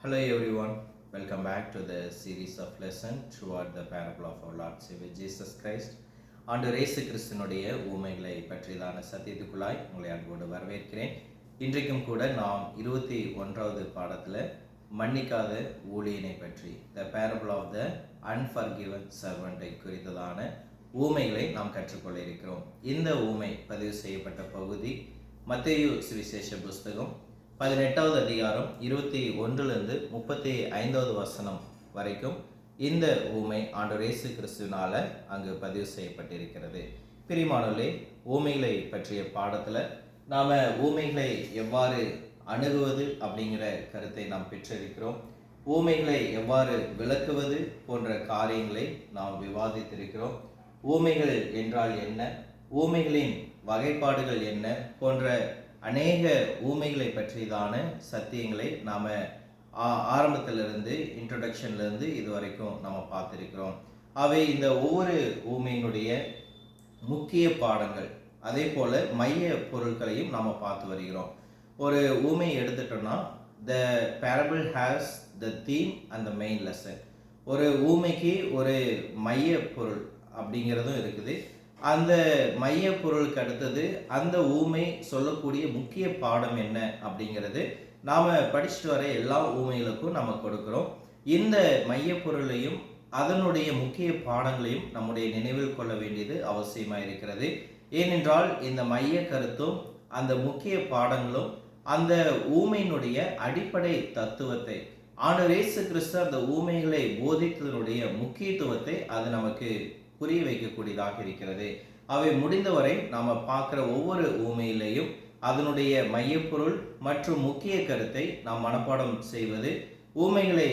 Hello everyone, welcome back to the series of lesson throughout the parable of our Lord Savior Jesus Christ. ஆண்டவர் இயேசு கிறிஸ்துனுடைய ஊமைகளை பற்றியதான சத்தியத்துக்குள்ளாய் உங்களை அன்போடு வரவேற்கிறேன். இன்றைக்கும் கூட நாம் 21வது பாடத்தில் மன்னிக்காத ஊழியனை பற்றி த parable of the unforgiven servant குறித்ததான ஊமைகளை நாம் கற்றுக்கொள்ள இருக்கிறோம். இந்த ஊமை பதிவு செய்யப்பட்ட பகுதி மத்தேயு சுவிசேஷ புஸ்தகம் 18வது அதிகாரம் 21லிருந்து 35வது வசனம் வரைக்கும் இந்த ஊமை ஆண்டவர் இயேசு கிறிஸ்துவினால அங்கு பதிவு செய்யப்பட்டிருக்கிறது. பிரியமானவர்களே, ஊமைகளை பற்றிய பாடத்தில் நாம் ஊமைகளை எவ்வாறு அணுகுவது அப்படிங்கிற கருத்தை நாம் பெற்றிருக்கிறோம். ஊமைகளை எவ்வாறு விளக்குவது போன்ற காரியங்களை நாம் விவாதித்திருக்கிறோம். ஊமைகள் என்றால் என்ன, ஊமைகளின் வகைப்பாடுகள் என்ன போன்ற அநேக ஊமைகளை பற்றியதான சத்தியங்களை நாம் ஆரம்பத்திலிருந்து இன்ட்ரடக்ஷன்லேருந்து இது வரைக்கும் நம்ம பார்த்துருக்கிறோம். அவை இந்த ஒவ்வொரு ஊமையினுடைய முக்கிய பாடங்கள், அதே போல் மைய பொருட்களையும் நாம் பார்த்து வருகிறோம். ஒரு ஊமை எடுத்துட்டோம்னா த parable has the theme and the main lesson. ஒரு ஊமைக்கு ஒரு மைய பொருள் அப்படிங்கிறதும் இருக்குது. அந்த மைய பொருளுக்கு அடுத்தது அந்த ஊமை சொல்லக்கூடிய முக்கிய பாடம் என்ன அப்படிங்கிறது நாம் படிச்சுட்டு வர எல்லா ஊமைகளுக்கும் நம்ம கொடுக்குறோம். இந்த மைய பொருளையும் அதனுடைய முக்கிய பாடங்களையும் நம்முடைய நினைவில் கொள்ள வேண்டியது அவசியமாக இருக்கிறது. ஏனென்றால் இந்த மைய கருத்தும் அந்த முக்கிய பாடங்களும் அந்த ஊமையினுடைய அடிப்படை தத்துவத்தை, ஆண்டவர் இயேசு கிறிஸ்து அந்த ஊமைகளை போதித்ததனுடைய முக்கியத்துவத்தை அது நமக்கு புரிய வைக்கக்கூடியதாக இருக்கிறது. அவை முடிந்தவரை நாம் பார்க்குற ஒவ்வொரு ஊமையிலையும் அதனுடைய மையப்பொருள் மற்றும் முக்கிய கருத்தை நாம் மனப்பாடம் செய்வது ஊமைகளை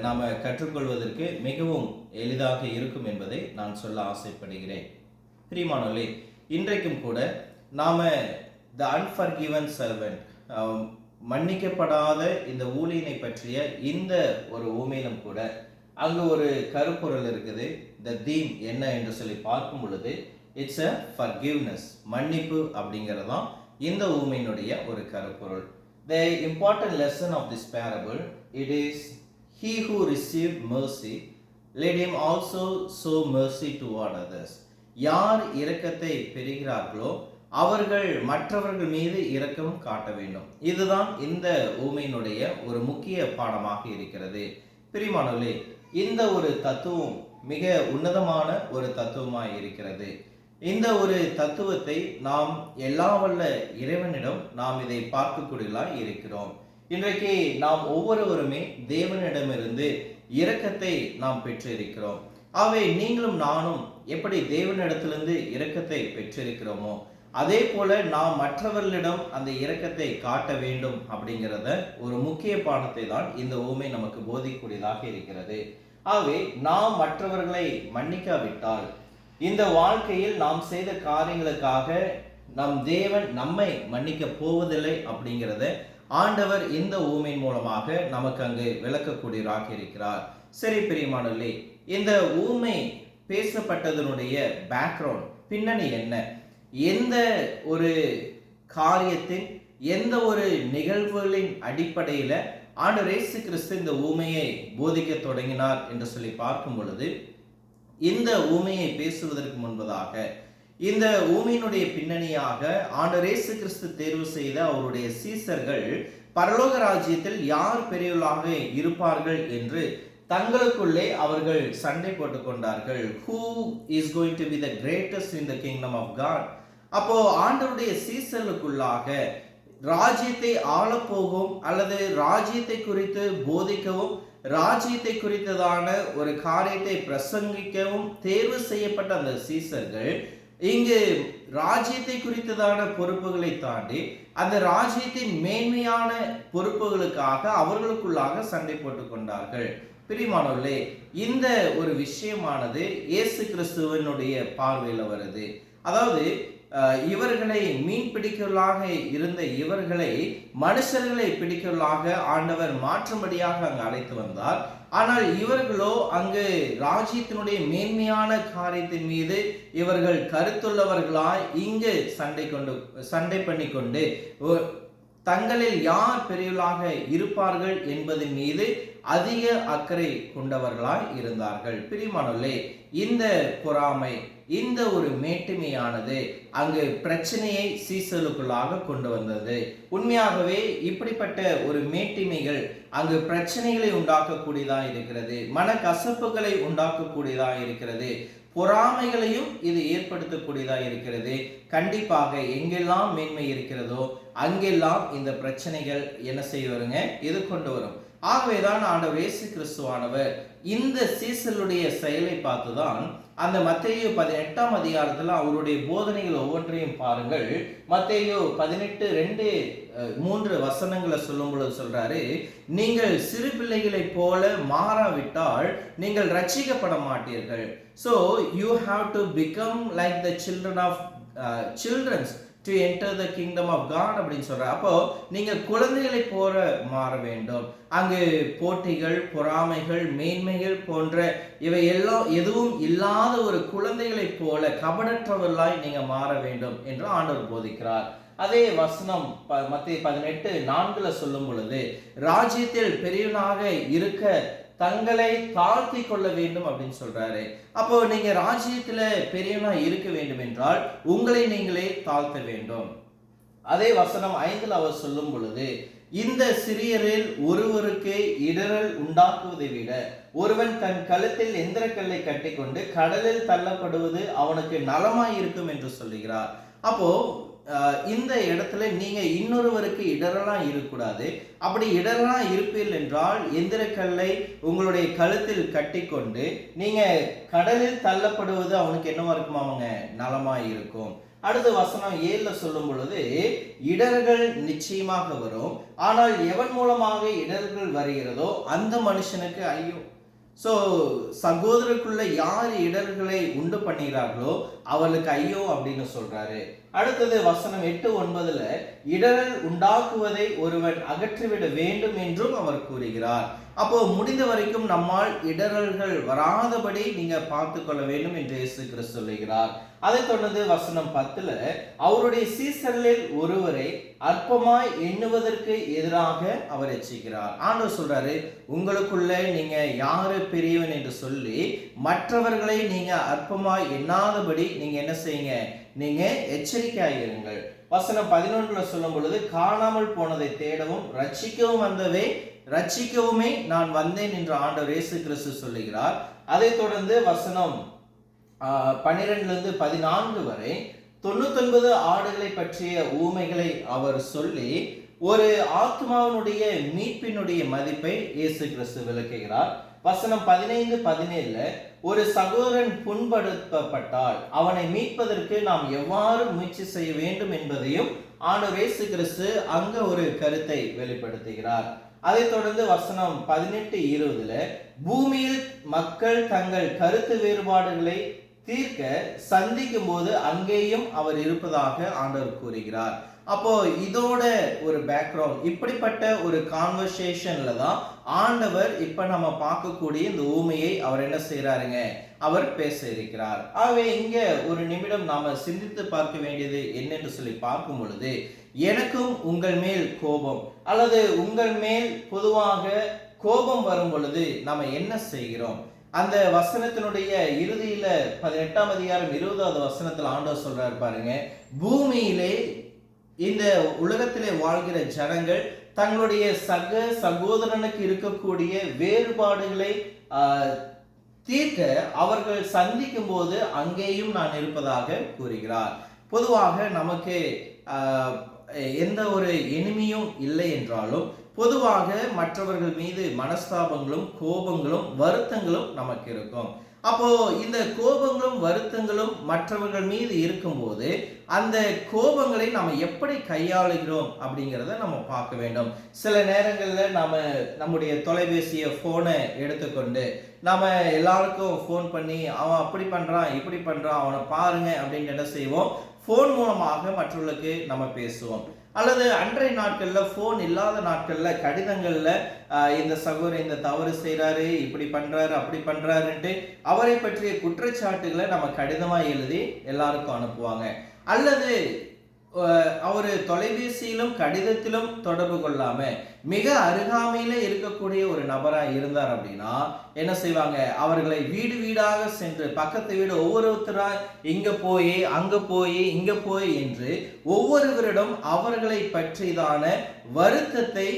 நாம் கற்றுக்கொள்வதற்கு மிகவும் எளிதாக இருக்கும் என்பதை நான் சொல்ல ஆசைப்படுகிறேன். பிரியமானவர்களே, இன்றைக்கும் கூட நாம் த அன்ஃபர்கிவன் சர்வெண்ட், மன்னிக்கப்படாத இந்த ஊழியனை பற்றிய இந்த ஒரு ஊமையிலும் கூட அங்கு ஒரு கருப்பொருள் இருக்குது. த தீம் என்ன என்று சொல்லி பார்க்கும் பொழுது இட்ஸ் அ ஃபர்கிவ்னஸ், மன்னிப்பு அப்படிங்கிறதான் இந்த ஊமையினுடைய ஒரு கருப்பொருள். The important lesson of this parable it is he who received mercy let him also show mercy toward others. யார் இரக்கத்தை பெறுகிறார்களோ அவர்கள் மற்றவர்கள் மீது இரக்கம் காட்ட வேண்டும். இதுதான் இந்த ஊமையினுடைய ஒரு முக்கிய பாடமாக இருக்கிறது. பிரியமானவர்களே, இந்த ஒரு தத்துவம் மிக உன்னதமான ஒரு தத்துவமாக இருக்கிறது. இந்த ஒரு தத்துவத்தை நாம் எல்லா வல்ல இறைவனிடம் நாம் இதை பார்க்கக்கூடியவர்களாக இருக்கிறோம். இன்றைக்கு நாம் ஒவ்வொருவருமே தேவனிடமிருந்து இரக்கத்தை நாம் பெற்றிருக்கிறோம். ஆகவே நீங்களும் நானும் எப்படி தேவனிடத்திலிருந்து இரக்கத்தை பெற்றிருக்கிறோமோ அதே போல நாம் மற்றவர்களிடம் அந்த இரக்கத்தை காட்ட வேண்டும் அப்படிங்கிறத ஒரு முக்கிய பாடத்தை தான் இந்த ஊமை நமக்கு போதிக்கூடியதாக இருக்கிறது. ஆகவே நாம் மற்றவர்களை மன்னிக்காவிட்டால் இந்த வாழ்க்கையில் நாம் செய்த காரியங்களுக்காக நம் தேவன் நம்மை மன்னிக்க போவதில்லை அப்படிங்கிறத ஆண்டவர் இந்த ஊமையின் மூலமாக நமக்கு அங்கு விளக்கக்கூடியவராக இருக்கிறார். சரி பிரியமானவர்களே, இந்த ஊமை பேசப்பட்டதனுடைய பேக்ரவுண்ட், பின்னணி என்ன, எந்த ஒரு காரியத்தின் எந்த ஒரு நிகழ்வுகளின் அடிப்படையில் ஆண்டவர் இயேசு கிறிஸ்து இந்த ஊமையை போதிக்க தொடங்கினார் என்று சொல்லி பார்க்கும் பொழுது, இந்த ஊமையை பேசுவதற்கு முன்பதாக இந்த ஊமையினுடைய பின்னணியாக ஆண்டவர் இயேசு கிறிஸ்து தேர்வு செய்த அவருடைய சீசர்கள் பரலோக ராஜ்யத்தில் யார் பெரியவர்களாக இருப்பார்கள் என்று தங்களுக்குள்ளே அவர்கள் சண்டை போட்டுக் கொண்டார்கள். Who is going to be the greatest in the kingdom of God? அப்போ ஆண்டவருடைய சீசர்களுக்குள்ளாக ராஜ்யத்தை ஆளப்போகும் அல்லது ராஜ்யத்தை குறித்து போதிக்கவும் ராஜ்யத்தை குறித்ததான ஒரு காரியத்தை பிரசங்கிக்கவும் தேர்வு செய்யப்பட்ட அந்த சீசர்கள் இங்கு ராஜ்யத்தை குறித்ததான பொறுப்புகளை தாண்டி அந்த ராஜ்யத்தின் மேன்மையான பொறுப்புகளுக்காக அவர்களுக்குள்ளாக சண்டை போட்டுக் கொண்டார்கள். பிரியமானவர்களே, இந்த ஒரு விஷயமானது இயேசு கிறிஸ்துவனுடைய பார்வையில் வருது. அதாவது இவர்களை மீன் பிடிக்கலாக இருந்த இவர்களை மனுஷர்களை பிடிக்கலாக ஆண்டவர் மாற்றும்படியாக அங்கு அழைத்து வந்தார். ஆனால் இவர்களோ அங்கு ராஜ்யத்தினுடைய மேன்மையான காரியத்தின் மீது இவர்கள் கருத்துள்ளவர்களாய் இங்கு சண்டை பண்ணி கொண்டு தங்களில் யார் பெரியவர்களாக இருப்பார்கள் என்பதன் மீது அதிக அக்கறை கொண்டவர்களாய் இருந்தார்கள். பிரியமானவர்களே, இந்த பொறாமை, இந்த ஒரு மேட்டுமையானது அங்கு பிரச்சனையை சீசலுக்குள்ளாக கொண்டு வந்தது. உண்மையாகவே இப்படிப்பட்ட ஒரு மேட்டிமைகள் அங்கு பிரச்சனைகளை உண்டாக்கக்கூடியதா இருக்கிறது, மனக்கசப்புகளை உண்டாக்கக்கூடியதா இருக்கிறது, பொறாமைகளையும் இது ஏற்படுத்தக்கூடியதா இருக்கிறது. கண்டிப்பாக எங்கெல்லாம் மேன்மை இருக்கிறதோ அங்கெல்லாம் இந்த பிரச்சனைகள் என்ன செய்வாருங்க, இது கொண்டு வரும். ஆகவேதான் ஆண்டவர் இயேசு கிறிஸ்துவானவர் இந்த சீசலுடைய செயலை பார்த்துதான் அந்த மத்தேயு 18ஆம் அதிகாரத்தில் அவருடைய போதனைகள் ஒவ்வொன்றையும் பாருங்கள். மத்தேயு 18:2-3 வசனங்களை சொல்லும் பொழுது சொல்றாரு, நீங்கள் சிறு பிள்ளைகளை போல மாறாவிட்டால் நீங்கள் ரட்சிக்கப்பட மாட்டீர்கள். So you have to become like the children of children to enter the kingdom of God அப்படின்னு சொல்ற. அப்போ நீங்க குழந்தைகளை போல மாற வேண்டும். அங்கு போட்டிகள், பொறாமைகள், மேன்மைகள் போன்ற இவை எல்லாம் எதுவும் இல்லாத ஒரு குழந்தைகளை போல கபடற்றவர்களாய் நீங்க மாற வேண்டும் என்று ஆண்டவர் போதிக்கிறார். அதே வசனம் மத்தேயு 18:4 சொல்லும் பொழுது, ராஜ்யத்தில் பெரியவனாக இருக்க தங்களை தாழ்த்தி கொள்ள வேண்டும் அப்படின்னு சொல்றாரு. அப்போ நீங்க ராஜ்யத்துல பெரியவனா இருக்க வேண்டும் என்றால் உங்களை நீங்களே தாழ்த்த வேண்டும். அதே வசனம் 5 அவர் சொல்லும் பொழுது, இந்த சிறியரில் ஒருவருக்கு இடரல் உண்டாக்குவதை விட ஒருவன் தன் கழுத்தில் எந்திரக்கல்லை கட்டிக்கொண்டு கடலில் தள்ளப்படுவது அவனுக்கு நலமாய் இருக்கும் என்று சொல்லுகிறார். அப்போ இந்த இடத்துல நீங்க இன்னொருவருக்கு இடரலா இருக்கக்கூடாது. அப்படி இடரலா இருப்பீர்கள் என்றால் எந்திரக்கல்லை உங்களுடைய கழுத்தில் கட்டிக்கொண்டு நீங்க கடலில் தள்ளப்படுவது அவனுக்கு என்னவா இருக்குமாங்க, நலமாய் இருக்கும். அடுத்த வசனம் 7 சொல்லும் பொழுது, இடர்கள் நிச்சயமாக வரும், ஆனால் எவன் மூலமாக இடர்கள் வருகிறதோ அந்த மனுஷனுக்கு ஐயோ. சோ சகோதரருக்குள்ள யார் இடர்களை உண்டு பண்ணுகிறார்களோ அவளுக்கு ஐயோ அப்படின்னு சொல்றாரு. அடுத்தது வசனம் 8-9 இடரல் உண்டாக்குவதை ஒருவன் அகற்றிவிட வேண்டும் என்றும் அவர் கூறுகிறார். அப்போ முடிந்த வரைக்கும் நம்மால் இடரல்கள் வராதபடி நீங்க பார்த்து கொள்ள வேண்டும் என்று இயேசு கிறிஸ்து சொல்லுகிறார். அதை தொடர்ந்து வசனம் 10 அவருடைய சீசர்களில் ஒருவரை அற்பமாய் எண்ணுவதற்கு எதிராக அவர் எச்சரிக்கிறார். ஆண்டவர் சொல்றாரு, உங்களுக்குள்ள நீங்க யாரு பெரியவன் என்று சொல்லி மற்றவர்களை நீங்க அற்பமாய் எண்ணாதபடி நீங்க என்ன செய்யுங்க, நீங்க எச்சரிக்கையாயிருங்கள். வசனம் 11 சொல்லும் பொழுது, காணாமல் போனதை தேடவும் ரட்சிக்கவும் வந்தவே ரட்சிக்கவுமே நான் வந்தேன் என்று ஆண்டவர் இயேசு கிறிஸ்து சொல்லுகிறார். அதை தொடர்ந்து வசனம் 12-14 வரை 99 ஆடுகளை பற்றிய ஊமைகளை அவர் சொல்லி ஒரு ஆத்மாவினுடைய மீட்பினுடைய மதிப்பை இயேசு கிறிஸ்து விளக்குகிறார். வசனம் 15-17 ஒரு சகோதரன் புண்படுத்தப்பட்டால் அவனை மீட்பதற்கு நாம் எவ்வாறு முயற்சி செய்ய வேண்டும் என்பதையும் ஆண்டவர் இயேசு கிறிஸ்து அங்க ஒரு கருத்தை வெளிப்படுத்துகிறார். அதை தொடர்ந்து வசனம் 18-20 பூமியில் மக்கள் தங்கள் கருத்து வேறுபாடுகளை தீர்க்க சந்திக்கும் போது அங்கேயும் அவர் இருப்பதாக ஆண்டவர் கூறுகிறார். அப்போ இதோட ஒரு பேக்ரவுண்ட், இப்படிப்பட்ட ஒரு கான்வர்சேஷன்ல தான் ஆண்டவர் இப்ப நம்ம பார்க்கக்கூடிய இந்த ஊமையை அவர் என்ன செய்யறாருங்க, அவர் பேச இருக்கிறார். ஆகவே இங்க ஒரு நிமிடம் நாம சிந்தித்து பார்க்க வேண்டியது என்னென்று சொல்லி பார்க்கும் பொழுது, எனக்கும் உங்கள் மேல் கோபம் அல்லது உங்கள் மேல் பொதுவாக கோபம் வரும் பொழுது நாம என்ன செய்கிறோம்? அந்த வசனத்தினுடைய இறுதியில 18ஆம் அதிகாரம் 20வது வசனத்துல ஆண்டவர் சொல்றாரு பாருங்க, பூமியிலே இந்த உலகத்திலே வாழ்கிற ஜனங்கள் தங்களுடைய சகோதரனுக்கு இருக்கக்கூடிய வேறுபாடுகளை தீர்க்க அவர்கள் சந்திக்கும் போது அங்கேயும் நான் இருப்பதாக கூறுகிறார். பொதுவாக நமக்கு எந்த ஒரு எனிமியும் இல்லை என்றாலும் பொதுவாக மற்றவர்கள் மீது மனஸ்தாபங்களும் கோபங்களும் வருத்தங்களும் நமக்கு இருக்கும். அப்போ இந்த கோபங்களும் வருத்தங்களும் மற்றவர்கள் மீது இருக்கும்போது அந்த கோபங்களை நம்ம எப்படி கையாளுகிறோம் அப்படிங்கிறத நம்ம பார்க்க வேண்டும். சில நேரங்களில் நம்முடைய தொலைபேசியை ஃபோனை எடுத்துக்கொண்டு நம்ம எல்லாருக்கும் ஃபோன் பண்ணி அவன் அப்படி பண்ணுறான் இப்படி பண்ணுறான் அவனை பாருங்க அப்படின்னு என்ன செய்வோம், ஃபோன் மூலமாக மற்றவர்களுக்கு நம்ம பேசுவோம். அல்லது அன்றைய நாட்களில் ஃபோன் இல்லாத நாட்களில் கடிதங்களில் இந்த சகோதரர் இந்த தவறு செய்கிறாரு, இப்படி பண்ணுறாரு அப்படி பண்ணுறாருன்ட்டு அவரை பற்றிய குற்றச்சாட்டுகளை நம்ம கடிதமாக எழுதி எல்லாருக்கும் அனுப்புவாங்க. அல்லது அவரு தொலைபேசியிலும் கடிதத்திலும் தொடர்பு கொள்ளாம மிக அருகாமையில இருக்கக்கூடிய ஒரு நபரா இருந்தார் அப்படின்னா என்ன செய்வாங்க, அவர்களை வீடு வீடாக சென்று பக்கத்து வீடு ஒவ்வொருத்தரா இங்க போய் அங்க போய் இங்க போய் என்று ஒவ்வொருவரிடம் அவர்களை பற்றிதான வருத்தத்தை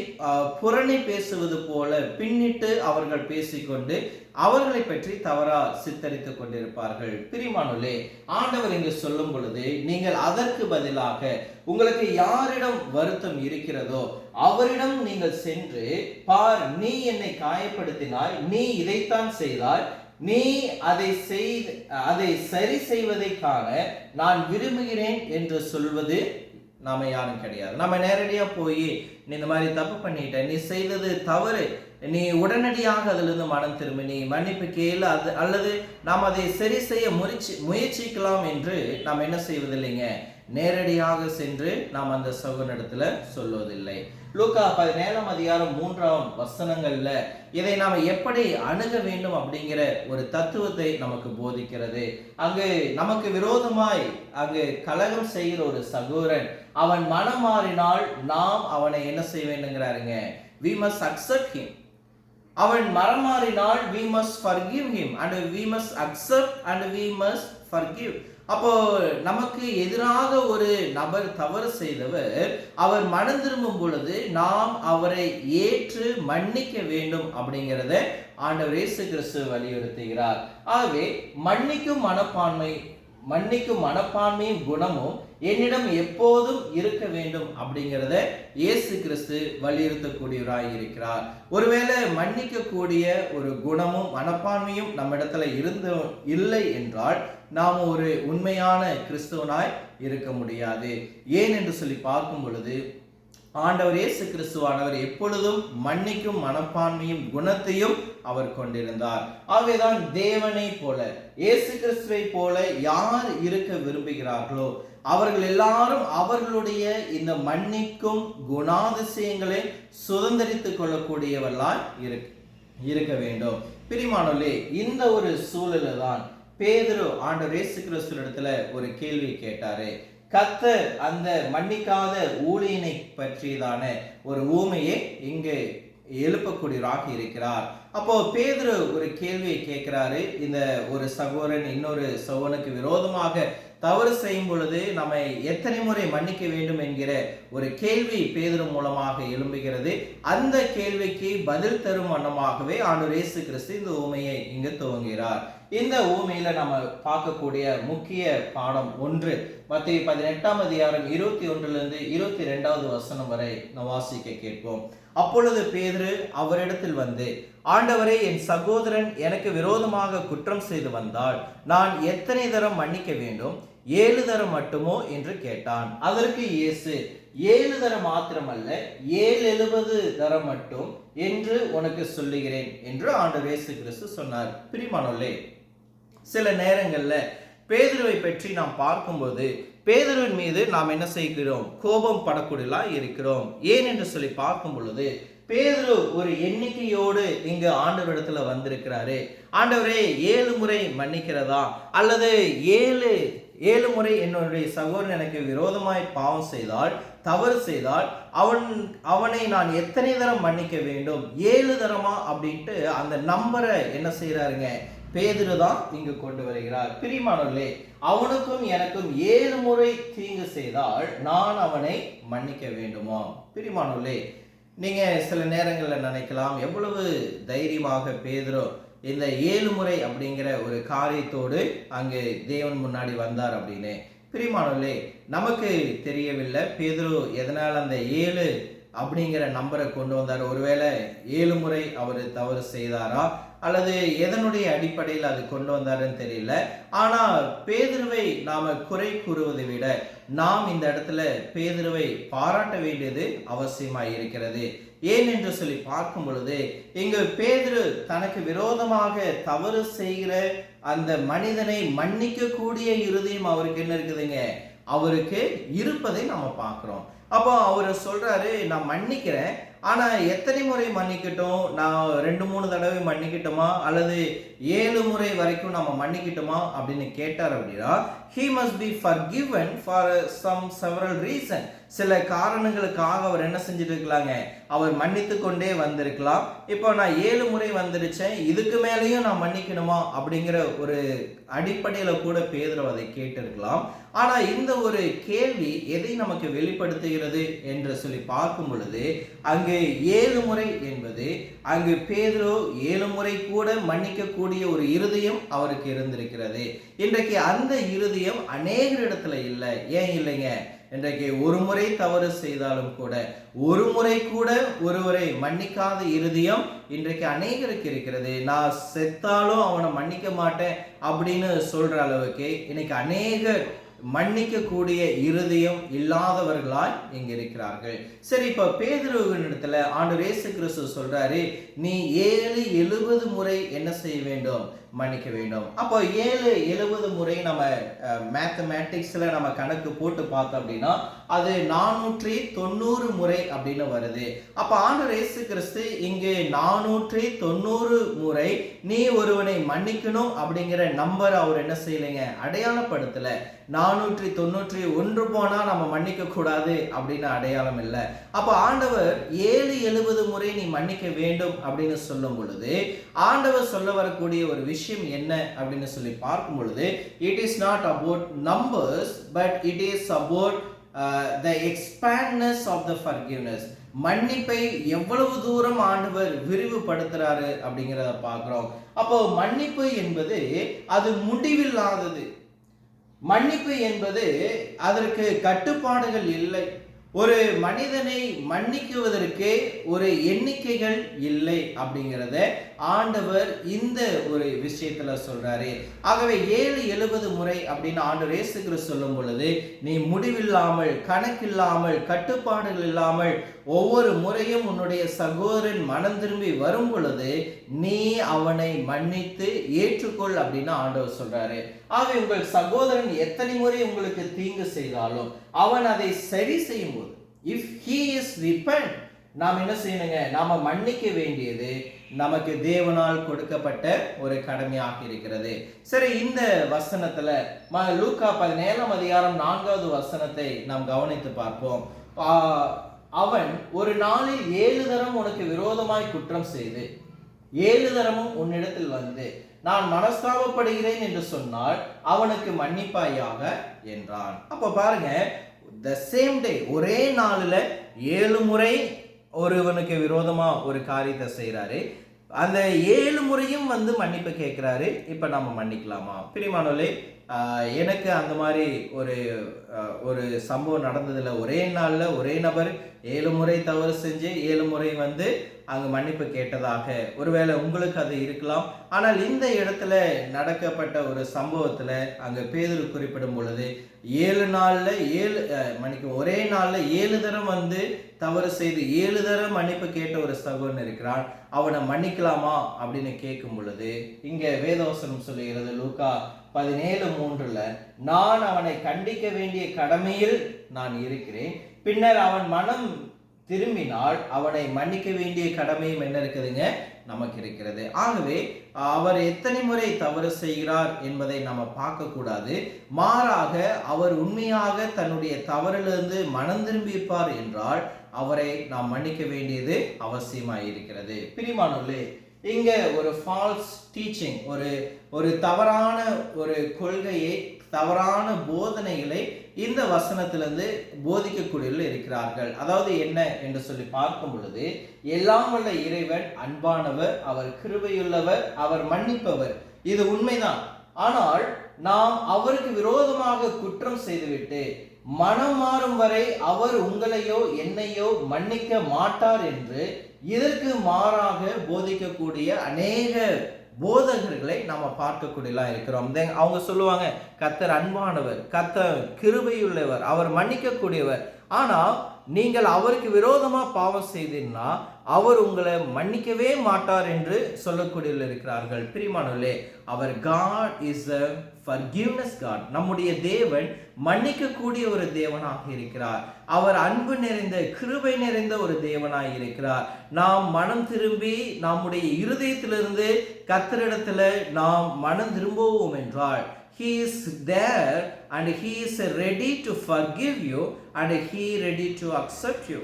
புரணி பேசுவது போல பின்னிட்டு அவர்கள் பேசிக்கொண்டு அவர்களை பற்றி தவறா சித்தரித்துக் கொண்டிருப்பார்கள். பிரியமானவர்களே, ஆண்டவர் இங்கு சொல்லும் பொழுது நீங்கள் அதற்கு பதிலாக உங்களுக்கு யாரிடம் வருத்தம் இருக்கிறதோ அவரிடம் நீங்கள் சென்று, பார், நீ என்னை காயப்படுத்தினாய், நீ இதைத்தான் செய்தாய், நீ அதை சரி செய்வதை காண நான் விரும்புகிறேன் என்று சொல்வது நாம யாரும் கிடையாது. நம்ம நேரடியா போய் நீ இந்த மாதிரி தப்பு பண்ணிட்ட, நீ செய்தது தவறு, நீ உடனடியாக அதிலிருந்து மனம் திரும்பி நீ மன்னிப்பு கேளு, அல்லது நாம் அதை சரி செய்ய முயற்சிக்கலாம் என்று நாம் என்ன செய்வதில்லைங்க, நேரடியாக சென்று நாம் அந்த சகோதரனிடத்துல சொல்வதில்லை. லூக்கா 17:3 இதை நாம் எப்படி அணுக வேண்டும் அப்படிங்கிற ஒரு தத்துவத்தை நமக்கு போதிக்கிறது. அங்கு நமக்கு விரோதமாய் அங்கு கலகம் செய்கிற ஒரு சகோதரன் அவன் மனம் மாறினால் நாம் அவனை என்ன செய்ய வேண்டுங்கிறாருங்க, we must accept him. அவன் மனம் மாறினால் we must forgive him and we must accept and we must forgive. அப்போ நமக்கு எதிராக ஒரு நபர் தவறு செய்தவர் அவர் மனம் திரும்பும் பொழுது நாம் அவரை ஏற்று மன்னிக்க வேண்டும் அப்படிங்கிறத ஆண்டவர் இயேசு கிறிஸ்து வலியுறுத்துகிறார். ஆகவே மன்னிக்கும் மனப்பான்மையும் குணமும் என்னிடம் எப்போதும் இருக்க வேண்டும் அப்படிங்கிறத இயேசு கிறிஸ்து வலியுறுத்தக்கூடியவராய் இருக்கிறார். ஒருவேளை மன்னிக்கக்கூடிய ஒரு குணமும் மனப்பான்மையும் நம்மிடத்துல இல்லை என்றால் நாம் ஒரு உண்மையான கிறிஸ்துவனாய் இருக்க முடியாது. ஏன் என்று சொல்லி பார்க்கும் பொழுது ஆண்டவர் இயேசு கிறிஸ்துவானவர் எப்பொழுதும் மன்னிக்கும் மனப்பான்மையும் குணத்தையும் அவர் கொண்டிருந்தார். ஆகவேதான் தேவனை போல இயேசு கிறிஸ்துவை போல யார் இருக்க விரும்புகிறார்களோ அவர்கள் எல்லாரும் அவர்களுடைய இந்த மன்னிக்கும் குணாதிசயங்களை சுதந்திரித்துக் கொள்ளக்கூடியவர்களாய் இருக்க வேண்டும். பிரியமானவர்களே, இந்த ஒரு சூழலில் தான் பேதுரு ஆண்டவர் இயேசு கிறிஸ்துவிடத்துல ஒரு கேள்வி கேட்டாரு. கர்த்தர் அந்த மன்னிக்காத ஊழியனை பற்றியதான ஒரு ஊமையை இங்கு எழுப்பக்கூடியவராக இருக்கிறார். அப்போ பேதுரு ஒரு கேள்வியை கேட்கிறாரு. இந்த ஒரு சகோதரன் இன்னொரு சகோதரனுக்கு விரோதமாக தவறு செய்யும் பொழுது நம்ம எத்தனை முறை மன்னிக்க வேண்டும் என்கிற ஒரு கேள்வி பேதுரு மூலமாக எழும்புகிறது. அந்த கேள்விக்கு பதில் தரும் வண்ணமாகவே ஆண்டவர் இயேசு கிறிஸ்து இந்த ஊமையை இங்கு துவங்குகிறார். இந்த ஊமையில நம்ம பார்க்கக்கூடிய முக்கிய பாடம் 1 மத்தேயு 18:21-22 வரை நாம் வாசிக்க கேட்போம். அப்பொழுது பேதுரு அவரிடத்தில் வந்து, ஆண்டவரே, என் சகோதரன் எனக்கு விரோதமாக குற்றம் செய்து வந்தால் நான் எத்தனை தரம் மன்னிக்க வேண்டும்? 7 தரம் மட்டுமோ என்று கேட்டான். அதற்கு இயேசு, 7 தரம் மாத்திரமல்ல, 770 தரம் மட்டும் என்று உனக்கு சொல்லுகிறேன் என்று ஆண்டவர் இயேசு கிறிஸ்து சொன்னார். பிரியமானவர்களே, சில நேரங்கள்ல பேதுருவை பற்றி நாம் பார்க்கும்போது பேதுருவின் மீது நாம் என்ன செய்கிறோம், கோபம் படக்கூடியலா இருக்கிறோம். ஏன் என்று சொல்லி பார்க்கும் பொழுது பேதுரு ஒரு எண்ணிக்கையோடு இங்கு ஆண்டவரிடத்துல வந்திருக்கிறாரு. ஆண்டவரே, 7 முறை மன்னிக்கிறதா, அல்லது 7 முறை என்னுடைய சகோதரன் எனக்கு விரோதமாய் பாவம் செய்தால், தவறு செய்தால் அவனை நான் எத்தனை தரம் மன்னிக்க வேண்டும்? 7 தரமா அப்படின்ட்டு அந்த நம்பரை என்ன செய்யறாருங்க, பேதுரு தான் இங்கு கொண்டு வருகிறார். பிரியமானவர்களே, அவனுக்கும் எனக்கும் 7 முறை தீங்கு செய்தால் நான் அவனை மன்னிக்க வேண்டுமா? பிரியமானவர்களே, நீங்க சில நேரங்களில் நினைக்கலாம், எவ்வளவு தைரியமாக பேதுரு இந்த 7 முறை அப்படிங்கிற ஒரு காரியத்தோடு அங்கு தேவன் முன்னாடி வந்தார் அப்படின்னு. பிரியமானவர்களே, நமக்கு தெரியவில்லை பேதுரு எதனால் அந்த 7 அப்படிங்கிற நம்பரை கொண்டு வந்தார். ஒருவேளை 7 முறை அவர் தவறு செய்தாரா, அல்லது எதனுடைய அடிப்படையில் அது கொண்டு வந்தாருன்னு தெரியல. ஆனா பேதுருவை நாம குறை கூறுவதை விட நாம் இந்த இடத்துல பேதுருவை பாராட்ட வேண்டியது அவசியமாய் இருக்கிறது. ஏன் என்று சொல்லி பார்க்கும் பொழுது இங்கு பேதுரு தனக்கு விரோதமாக தவறு செய்கிற அந்த மனிதனை மன்னிக்க கூடிய இருதயம் அவருக்கு என்ன இருக்குதுங்க, அவருக்கு இருப்பதை நம்ம பார்க்கிறோம். அப்போ அவர் சொல்றாரு, நான் மன்னிக்கிறேன், ஆனா எத்தனை முறை மன்னிக்கட்டும்? நான் 2-3 தடவை மன்னிக்கட்டுமா அல்லது 7 முறை வரைக்கும் நம்ம மன்னிக்கட்டுமா அப்படின்னு கேட்டார் அப்படின்னா, he must be forgiven for some several reason. சில காரணங்களுக்காக அவர் என்ன செஞ்சுட்டு இருக்கலாங்க, அவர் மன்னித்து கொண்டே வந்திருக்கலாம். இப்போ நான் 7 முறை வந்துருச்சேன், இதுக்கு மேலேயும் நான் மன்னிக்கணுமா அப்படிங்கிற ஒரு அடிப்படையில கூட பேதுரு அதை கேட்டிருக்கலாம். ஆனா இந்த ஒரு கேள்வி எதை நமக்கு வெளிப்படுத்துகிறது என்று சொல்லி பார்க்கும் பொழுது, அங்கு 7 முறை என்பது அங்கு பேதுரு 7 முறை கூட மன்னிக்கக்கூடிய ஒரு இருதயம் அவருக்கு இருந்திருக்கிறது. இன்றைக்கு அந்த இருதயம் அநேகரிடத்துல இல்லை. ஏன் இல்லைங்க? இன்றைக்கு ஒரு முறை தவறு செய்தாலும் கூட, ஒரு முறை கூட ஒருவரை மன்னிக்காத இருதயம் இன்றைக்கு அநேகருக்கு இருக்கிறது. நான் செத்தாலும் அவனை மன்னிக்க மாட்டேன் அப்படின்னு சொல்ற அளவுக்கு இன்னைக்கு அநேகர் மன்னிக்க கூடிய இருதயம் இல்லாதவர்களாய் இங்க இருக்கிறார்கள். சரி, இப்ப பேதுருவின் இடத்துல ஆண்டவர் இயேசு கிறிஸ்து சொல்றாரு, நீ 7-70 முறை என்ன செய்ய வேண்டும்? மன்னிக்க வேண்டும். அப்போ 7-70 முறை நம்ம மேத்தமேட்டிக்ஸ்ல நம்ம கணக்கு போட்டு பார்த்தோம் அப்படின்னா அது 490 முறை அப்படின்னு வருது. அப்ப ஆண்டவர் இயேசு கிறிஸ்து இங்கு 490 முறை நீ ஒருவனை மன்னிக்கணும் அப்படிங்கிற நம்பர் அவர் என்ன செய்யலைங்க, அடையாளப்படுத்தல. 491 போனா நம்ம மன்னிக்க கூடாது அப்படின்னு அடையாளம் இல்லை. அப்ப ஆண்டவர் 7-70 முறை நீ மன்னிக்க வேண்டும் அப்படின்னு சொல்லும் பொழுது ஆண்டவர் சொல்ல வரக்கூடிய ஒரு விஷயம் என்ன அப்படின்னு சொல்லி பார்க்கும் பொழுது, it is not about numbers but it is about the expandness of the forgiveness. மன்னிப்பை எவ்வளவு தூரம் ஆண்டவர் விரிவுபடுத்துறாரு அப்படிங்கிறத பார்க்கிறோம். அப்போ மன்னிப்பு என்பது அது முடிவில்லாதது. மன்னிப்பு என்பது அதற்கு கட்டுப்பாடுகள் இல்லை. ஒரு மனிதனை மன்னிக்குவதற்கு ஒரு எண்ணிக்கைகள் இல்லை அப்படிங்கிறத ஆண்டவர் இந்த ஒரு விஷயத்துல சொல்றாரு. ஆகவே 7-70 முறை அப்படின்னு ஆண்டவர் இயேசு கிறிஸ்து சொல்லும் பொழுது, நீ முடிவில்லாமல், கணக்கில்லாமல், கட்டுப்பாடுகள் இல்லாமல் ஒவ்வொரு முறையும் உன்னுடைய சகோதரன் மனம் திரும்பி வரும் பொழுது நீ அவனை மன்னித்து ஏற்றுக்கொள் அப்படின்னு ஆண்டவர் சொல்றாரு. ஆகவே உங்கள் சகோதரன் எத்தனை முறை உங்களுக்கு தீங்கு செய்தாலும் அவன் அதை சரி செய்யும் போது, if he is repent, நாம் என்ன செய்யணுங்க, நாம மன்னிக்க வேண்டியது நமக்கு தேவனால் கொடுக்கப்பட்ட ஒரு கடமையாக இருக்கிறது. சரி, இந்த வசனத்துல லூக்கா 17ஆம் அதிகாரம் 4வது வசனத்தை நாம் கவனித்து பார்ப்போம். அவன் ஒரு நாளில் 7 தரம் உனக்கு விரோதமாய் குற்றம் செய்து 7 தரமும் உன்னிடத்தில் வந்து நான் மனஸ்தாபப்படுகிறேன் என்று சொன்னால் அவனுக்கு மன்னிப்பாயாக என்றான். அப்ப பாருங்க, the same day, ஒரே நாளில் 7 முறை ஒருவனுக்கு விரோதமா ஒரு காரியத்தை செய்யறாரு. அந்த 7 முறையும் வந்து மன்னிப்பு கேட்கிறாரு. இப்ப நம்ம மன்னிக்கலாமா? பிரியமானவர்களே, எனக்கு அந்த மாதிரி ஒரு சம்பவம் நடந்ததில்ல. ஒரே நாள்ல ஒரே நபர் 7 முறை தவறு செஞ்சு 7 முறை வந்து அங்கு மன்னிப்பு கேட்டதாக ஒருவேளை உங்களுக்கு அது இருக்கலாம். ஆனால் இந்த இடத்துல நடக்கப்பட்ட ஒரு சம்பவத்துல அங்க பேதுரு குறிப்பிடும் பொழுது 7 நாள்ல 7 ஒரே நாள்ல 7 தரம் வந்து தவறு செய்து 7 தரம் மன்னிப்பு கேட்ட ஒரு சகோதரன் இருக்கிறான். அவனை மன்னிக்கலாமா அப்படின்னு கேட்கும் பொழுது இங்க வேதவசனம் சொல்லுகிறது, லூக்கா 17:3, நான் அவனை கண்டிக்க வேண்டிய கடமையில் நான் இருக்கிறேன், பின்னர் அவன் மனம் திரும்பினால் அவனை மன்னிக்க வேண்டிய கடமையும் என்ன இருக்குதுங்க, நமக்கு இருக்கிறது. ஆகவே அவர் எத்தனை முறை தவறு செய்கிறார் என்பதை நம்ம பார்க்க கூடாது. மாறாக அவர் உண்மையாக தன்னுடைய தவறிலிருந்து மனம் திரும்பியிருப்பார் என்றால் அவரை நாம் மன்னிக்க வேண்டியது அவசியமாக இருக்கிறது. பிரியமானவர்களே, இங்க ஒரு ஃபால்ஸ் டீச்சிங், ஒரு தவறான ஒரு கொள்கையை, தவறான போதனைகளை இந்த வசனத்திலிருந்து போதிக்கக்கூடியவர்கள் இருக்கிறார்கள். அதாவது என்ன என்று சொல்லி பார்க்கும் பொழுது, எல்லாம் வல்ல இறைவன் அன்பானவர், அவர் கிருபையுள்ளவர், அவர் மன்னிப்பவர், இது உண்மைதான். ஆனால் நாம் அவருக்கு விரோதமாக குற்றம் செய்துவிட்டு மனம் மாறும் வரை அவர் உங்களையோ என்னையோ மன்னிக்க மாட்டார் என்று இதற்கு மாறாக போதிக்கக்கூடிய அநேக போதகர்களை நாம பார்க்கக்கூடியலாம் இருக்கிறோம். அவங்க சொல்லுவாங்க, கர்த்தர் அன்பானவர், கர்த்தர் கிருபையுள்ளவர், அவர் மன்னிக்க கூடியவர். ஆனா நீங்கள் அவருக்கு விரோதமா பாவம் செய்தீங்கன்னா அவர் உங்களை மன்னிக்கவே மாட்டார் என்று சொல்லக்கூடிய இருக்கிறார்கள். பிரியமானவர்களே, அவர் God is a forgiveness God. நம்முடைய தேவன் மன்னிக்கக்கூடிய ஒரு தேவனாக இருக்கிறார். அவர் அன்பு நிறைந்த கிருபை நிறைந்த ஒரு தேவனாக இருக்கிறார். நாம் மனம் திரும்பி நம்முடைய இருதயத்திலிருந்து கர்த்தரிடத்தில் நாம் மனம் திரும்புவோம் என்றால் He is there and He is ready to forgive you and He ready to accept you.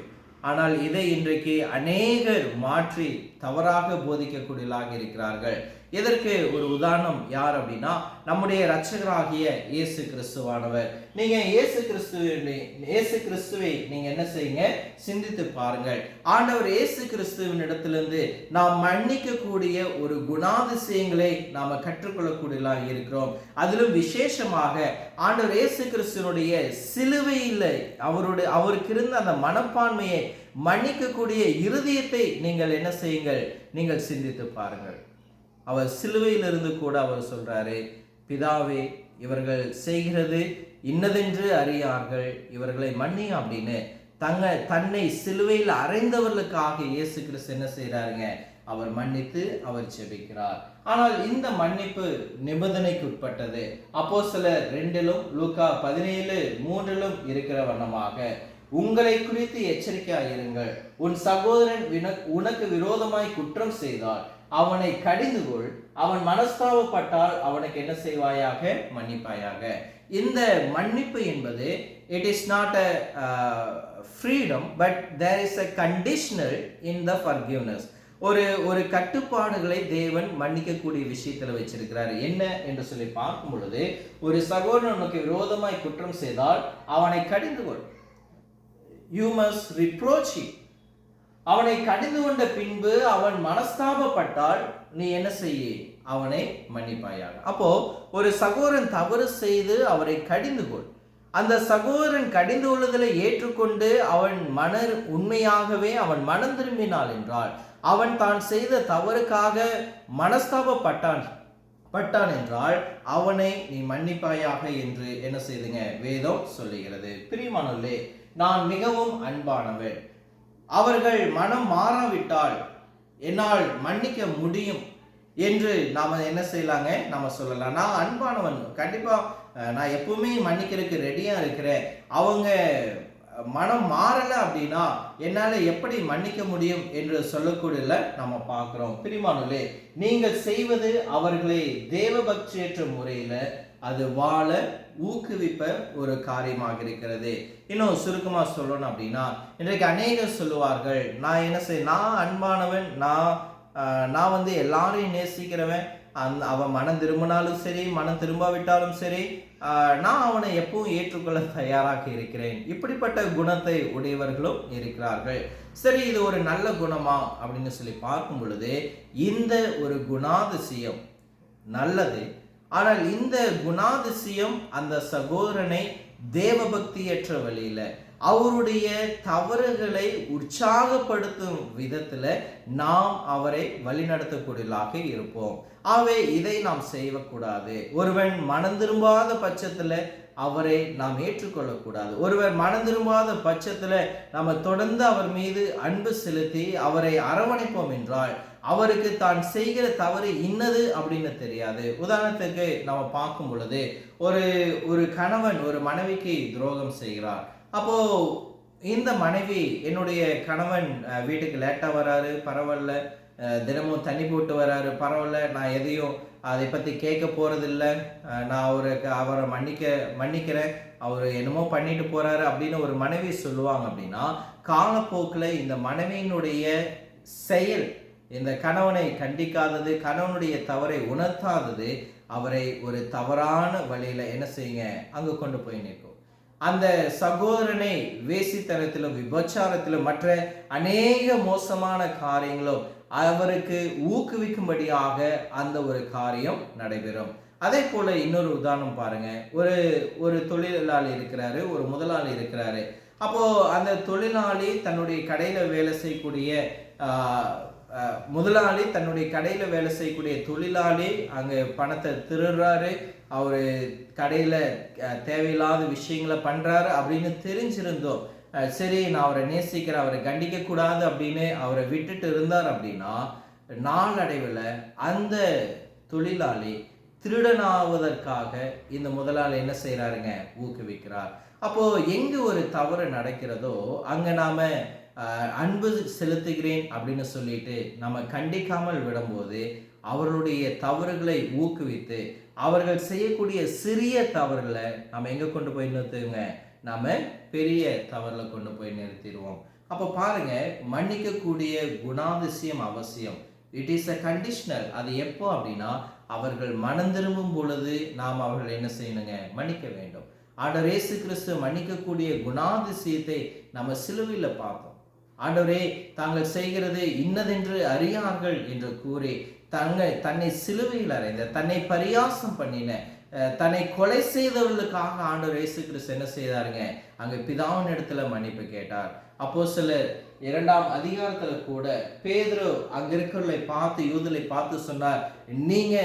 ஆனால் இதை இன்றைக்கு அநேகர் மாற்றி தவறாக போதிக்கக்கூடியவர்களாக இருக்கிறார்கள். இதற்கு ஒரு உதாரணம் யார் அப்படின்னா நம்முடைய இரட்சகராகிய இயேசு கிறிஸ்துவானவர். நீங்க இயேசு கிறிஸ்துவை நீங்க என்ன செய்யுங்க, சிந்தித்து பாருங்கள். ஆண்டவர் இயேசு கிறிஸ்துவின் இடத்திலிருந்து நாம் மன்னிக்கக்கூடிய ஒரு குணாதிசயங்களை நாம கற்றுக்கொள்ளக்கூடியவர்களாக இருக்கிறோம். அதிலும் விசேஷமாக ஆண்டவர் இயேசு கிறிஸ்துவனுடைய சிலுவையில் அவருக்கு இருந்த அந்த மனப்பான்மையை மன்னிக்கக்கூடிய இருதயத்தை நீங்கள் என்ன செய்யுங்கள், நீங்கள் சிந்தித்து பாருங்கள். அவர் சிலுவையிலிருந்து கூட அவர் சொல்றாரு, பிதாவே இவர்கள் செய்கிறது இன்னதென்று அறியார்கள், இவர்களை மன்னி அப்படின்னு தன்னை சிலுவையில் அறைந்தவர்களுக்காக இயேசு கிறிஸ்து என்ன செய்யறாருங்க, அவர் மன்னித்து அவர் ஜெபிக்கிறார். ஆனால் இந்த மன்னிப்பு நிபந்தனைக்கு உட்பட்டது. அப்போஸ்தலர் 2 லூக்கா 17:3 இருக்கிற வண்ணமாக, உங்களை குறித்து எச்சரிக்கையாக இருங்கள், உன் சகோதரன் உனக்கு விரோதமாய் குற்றம் செய்தால் அவனை கடிந்து கொள், அவன் மனஸ்தாபப்பட்டால் அவனுக்கு என்ன செய்வாயாக, மன்னிப்பாயாக. இந்த மன்னிப்பு என்பது it is not a freedom but there is a conditional in the forgiveness. ஒரு கட்டுப்பாடுகளை தேவன் மன்னிக்கக்கூடிய விஷயத்துல வச்சிருக்கிறார். என்ன என்று சொல்லி பார்க்கும் பொழுது, ஒரு சகோதரனுக்கு விரோதமாய் குற்றம் செய்தால் அவனை கடிந்து கொள், you must reproach him. அவனை கடிந்து கொண்ட பின்பு அவன் மனஸ்தாபப்பட்டால் நீ என்ன செய்ய, அவனை மன்னிப்பாயாக. அப்போ ஒரு சகோதரன் தவறு செய்து அவரை கடிந்து கொள், அந்த சகோதரன் கடிந்து கொள்ளுதலை ஏற்றுக்கொண்டு அவன் உண்மையாகவே அவன் மனம் திரும்பினாள் என்றால், அவன் தான் செய்த தவறுக்காக மனஸ்தாபப்பட்டான் என்றால் அவனை நீ மன்னிப்பாயாக என்று என்ன செய்துங்க வேதம் சொல்லுகிறது. பிரியமானவர்களே, நான் மிகவும் அன்பானவன், அவர்கள் மனம் மாறாவிட்டால் என்னால் மன்னிக்க முடியும் என்று நாம என்ன செய்யலாங்க, நாம சொல்லலாம். நான் அன்பானவன், கண்டிப்பா நான் எப்பவுமே மன்னிக்கிறதுக்கு ரெடியா இருக்கிறேன். அவங்க மனம் மாறல அப்படின்னா என்னால எப்படி மன்னிக்க முடியும் என்று சொல்லக்கூடல நம்ம பார்க்கிறோம். பிரியமானவர்களே, நீங்கள் செய்வது அவர்களை தேவபக்தியற்ற முறையில அது வாழ ஊக்குவிப்ப ஒரு காரியமாக இருக்கிறது. இன்னும் சுருக்கமா சொல்லணும் அப்படின்னா, இன்றைக்கு அநேகர் சொல்லுவார்கள், நான் என்ன செய்ய, நான் அன்பானவன், நான் எல்லாரையும் நேசிக்கிறவன், அவன் மனம் திரும்பினாலும் சரி மனம் திரும்பாவிட்டாலும் சரி நான் அவனை எப்பவும் ஏற்றுக்கொள்ள தயாராக இருக்கிறேன். இப்படிப்பட்ட குணத்தை உடையவர்களும் இருக்கிறார்கள். சரி, இது ஒரு நல்ல குணமா அப்படின்னு சொல்லி பார்க்கும் பொழுது, இந்த ஒரு குணாதிசயம் நல்லது. ஆனால் இந்த குணாதிசயம் அந்த சகோதரனை தேவபக்தியற்ற வழியில அவருடைய தவறுகளை உற்சாகப்படுத்தும் விதத்துல நாம் அவரை வழிநடத்தக்கூடியதாக இருப்போம். ஆகவே இதை நாம் செய்யக்கூடாது. ஒருவன் மனம் திரும்பாத பட்சத்துல அவரை நாம் ஏற்றுக்கொள்ளக்கூடாது. ஒருவர் மனம் திரும்பாத பட்சத்துல நம்ம தொடர்ந்து அவர் மீது அன்பு செலுத்தி அவரை அரவணைப்போம் என்றால் அவருக்கு தான் செய்கிற தவறு இன்னது அப்படின்னு தெரியாது. உதாரணத்துக்கு நம்ம பார்க்கும் பொழுது, ஒரு கணவன் ஒரு மனைவிக்கு துரோகம் செய்கிறார். அப்போ இந்த மனைவி, என்னுடைய கணவன் வீட்டுக்கு லேட்டா வராரு, பரவாயில்ல, தினமும் தண்ணி போட்டு வராரு, பரவாயில்ல, நான் எதையும் அதை பத்தி கேட்க போறதில்ல, நான் அவரை மன்னிக்கிறேன், அவர் என்னமோ பண்ணிட்டு போறாரு அப்படின்னு ஒரு மனைவி சொல்லுவாங்க. அப்படின்னா காலப்போக்கில் இந்த மனைவியினுடைய செயல், இந்த கணவனை கண்டிக்காதது, கணவனுடைய தவறை உணர்த்தாதது அவரை ஒரு தவறான வழியில என்ன செய்யுங்க, அங்கு கொண்டு போய் நிற்கும். அந்த சகோதரனை வேசித்தனத்திலும் விபச்சாரத்திலும் மற்ற அநேக மோசமான காரியங்களும் அவருக்கு ஊக்குவிக்கும்படியாக அந்த ஒரு காரியம் நடைபெறும். அதே போல இன்னொரு உதாரணம் பாருங்க. ஒரு தொழிலாளி இருக்கிறாரு, ஒரு முதலாளி இருக்கிறாரு. அப்போ அந்த தொழிலாளி தன்னுடைய கடையில வேலை செய்யக்கூடிய முதலாளி தன்னுடைய கடையில வேலை செய்யக்கூடிய தொழிலாளி அங்க பணத்தை திருடுறாரு, அவரு கடையில தேவையில்லாத விஷயங்களை பண்றாரு அப்படின்னு தெரிஞ்சிருந்தோம். சரி நான் அவரை நேசிக்கிறேன், அவரை கண்டிக்க கூடாது அப்படின்னு அவரை விட்டுட்டு இருந்தார் அப்படின்னா நாளடைவில் அந்த தொழிலாளி திருடனாவதற்காக இந்த முதலாளி என்ன செய்யறாருங்க, ஊக்குவிக்கிறார். அப்போ எங்க ஒரு தவறு நடக்கிறதோ அங்க நாம அன்பு செலுத்துகிறேன் அப்படின்னு சொல்லிட்டு நம்ம கண்டிக்காமல் விடும்போது அவர்களுடைய தவறுகளை ஊக்குவித்து அவர்கள் செய்யக்கூடிய சிறிய தவறுகளை நம்ம எங்க கொண்டு போய் நிறுத்துங்க, நாம பெரிய தவறுல கொண்டு போய் நிறுத்திடுவோம். அப்போ பாருங்க, மன்னிக்கக்கூடிய குணாதிசயம் அவசியம். It is a conditional. அது எப்போ அப்படின்னா அவர்கள் மனம் திரும்பும் பொழுது நாம் அவர்கள் என்ன செய்யணுங்க, மன்னிக்க வேண்டும். ஆண்டவர் இயேசு கிறிஸ்து மன்னிக்கக்கூடிய குணாதிசயத்தை நம்ம சிலுவையில் பார்த்தோம். ஆண்டவரே தாங்கள் செய்கிறது இன்னதென்று அறியார்கள் என்று கூறி தன்னை சிலுவையில் அறைந்த, தன்னை பரியாசம் பண்ணின, தன்னை கொலை செய்தவர்களுக்காக ஆண்டவர் இயேசு கிறிஸ்து என்ன செய்தாருங்க, அங்க பிதாவின் இடத்துல மன்னிப்பு கேட்டார். அப்போஸ்தலர் 2ஆம் அதிகாரத்துல கூட பேதுரு அங்க இருக்கிறவர்களை பார்த்து, யூதர்களை பார்த்து சொன்னார், நீங்க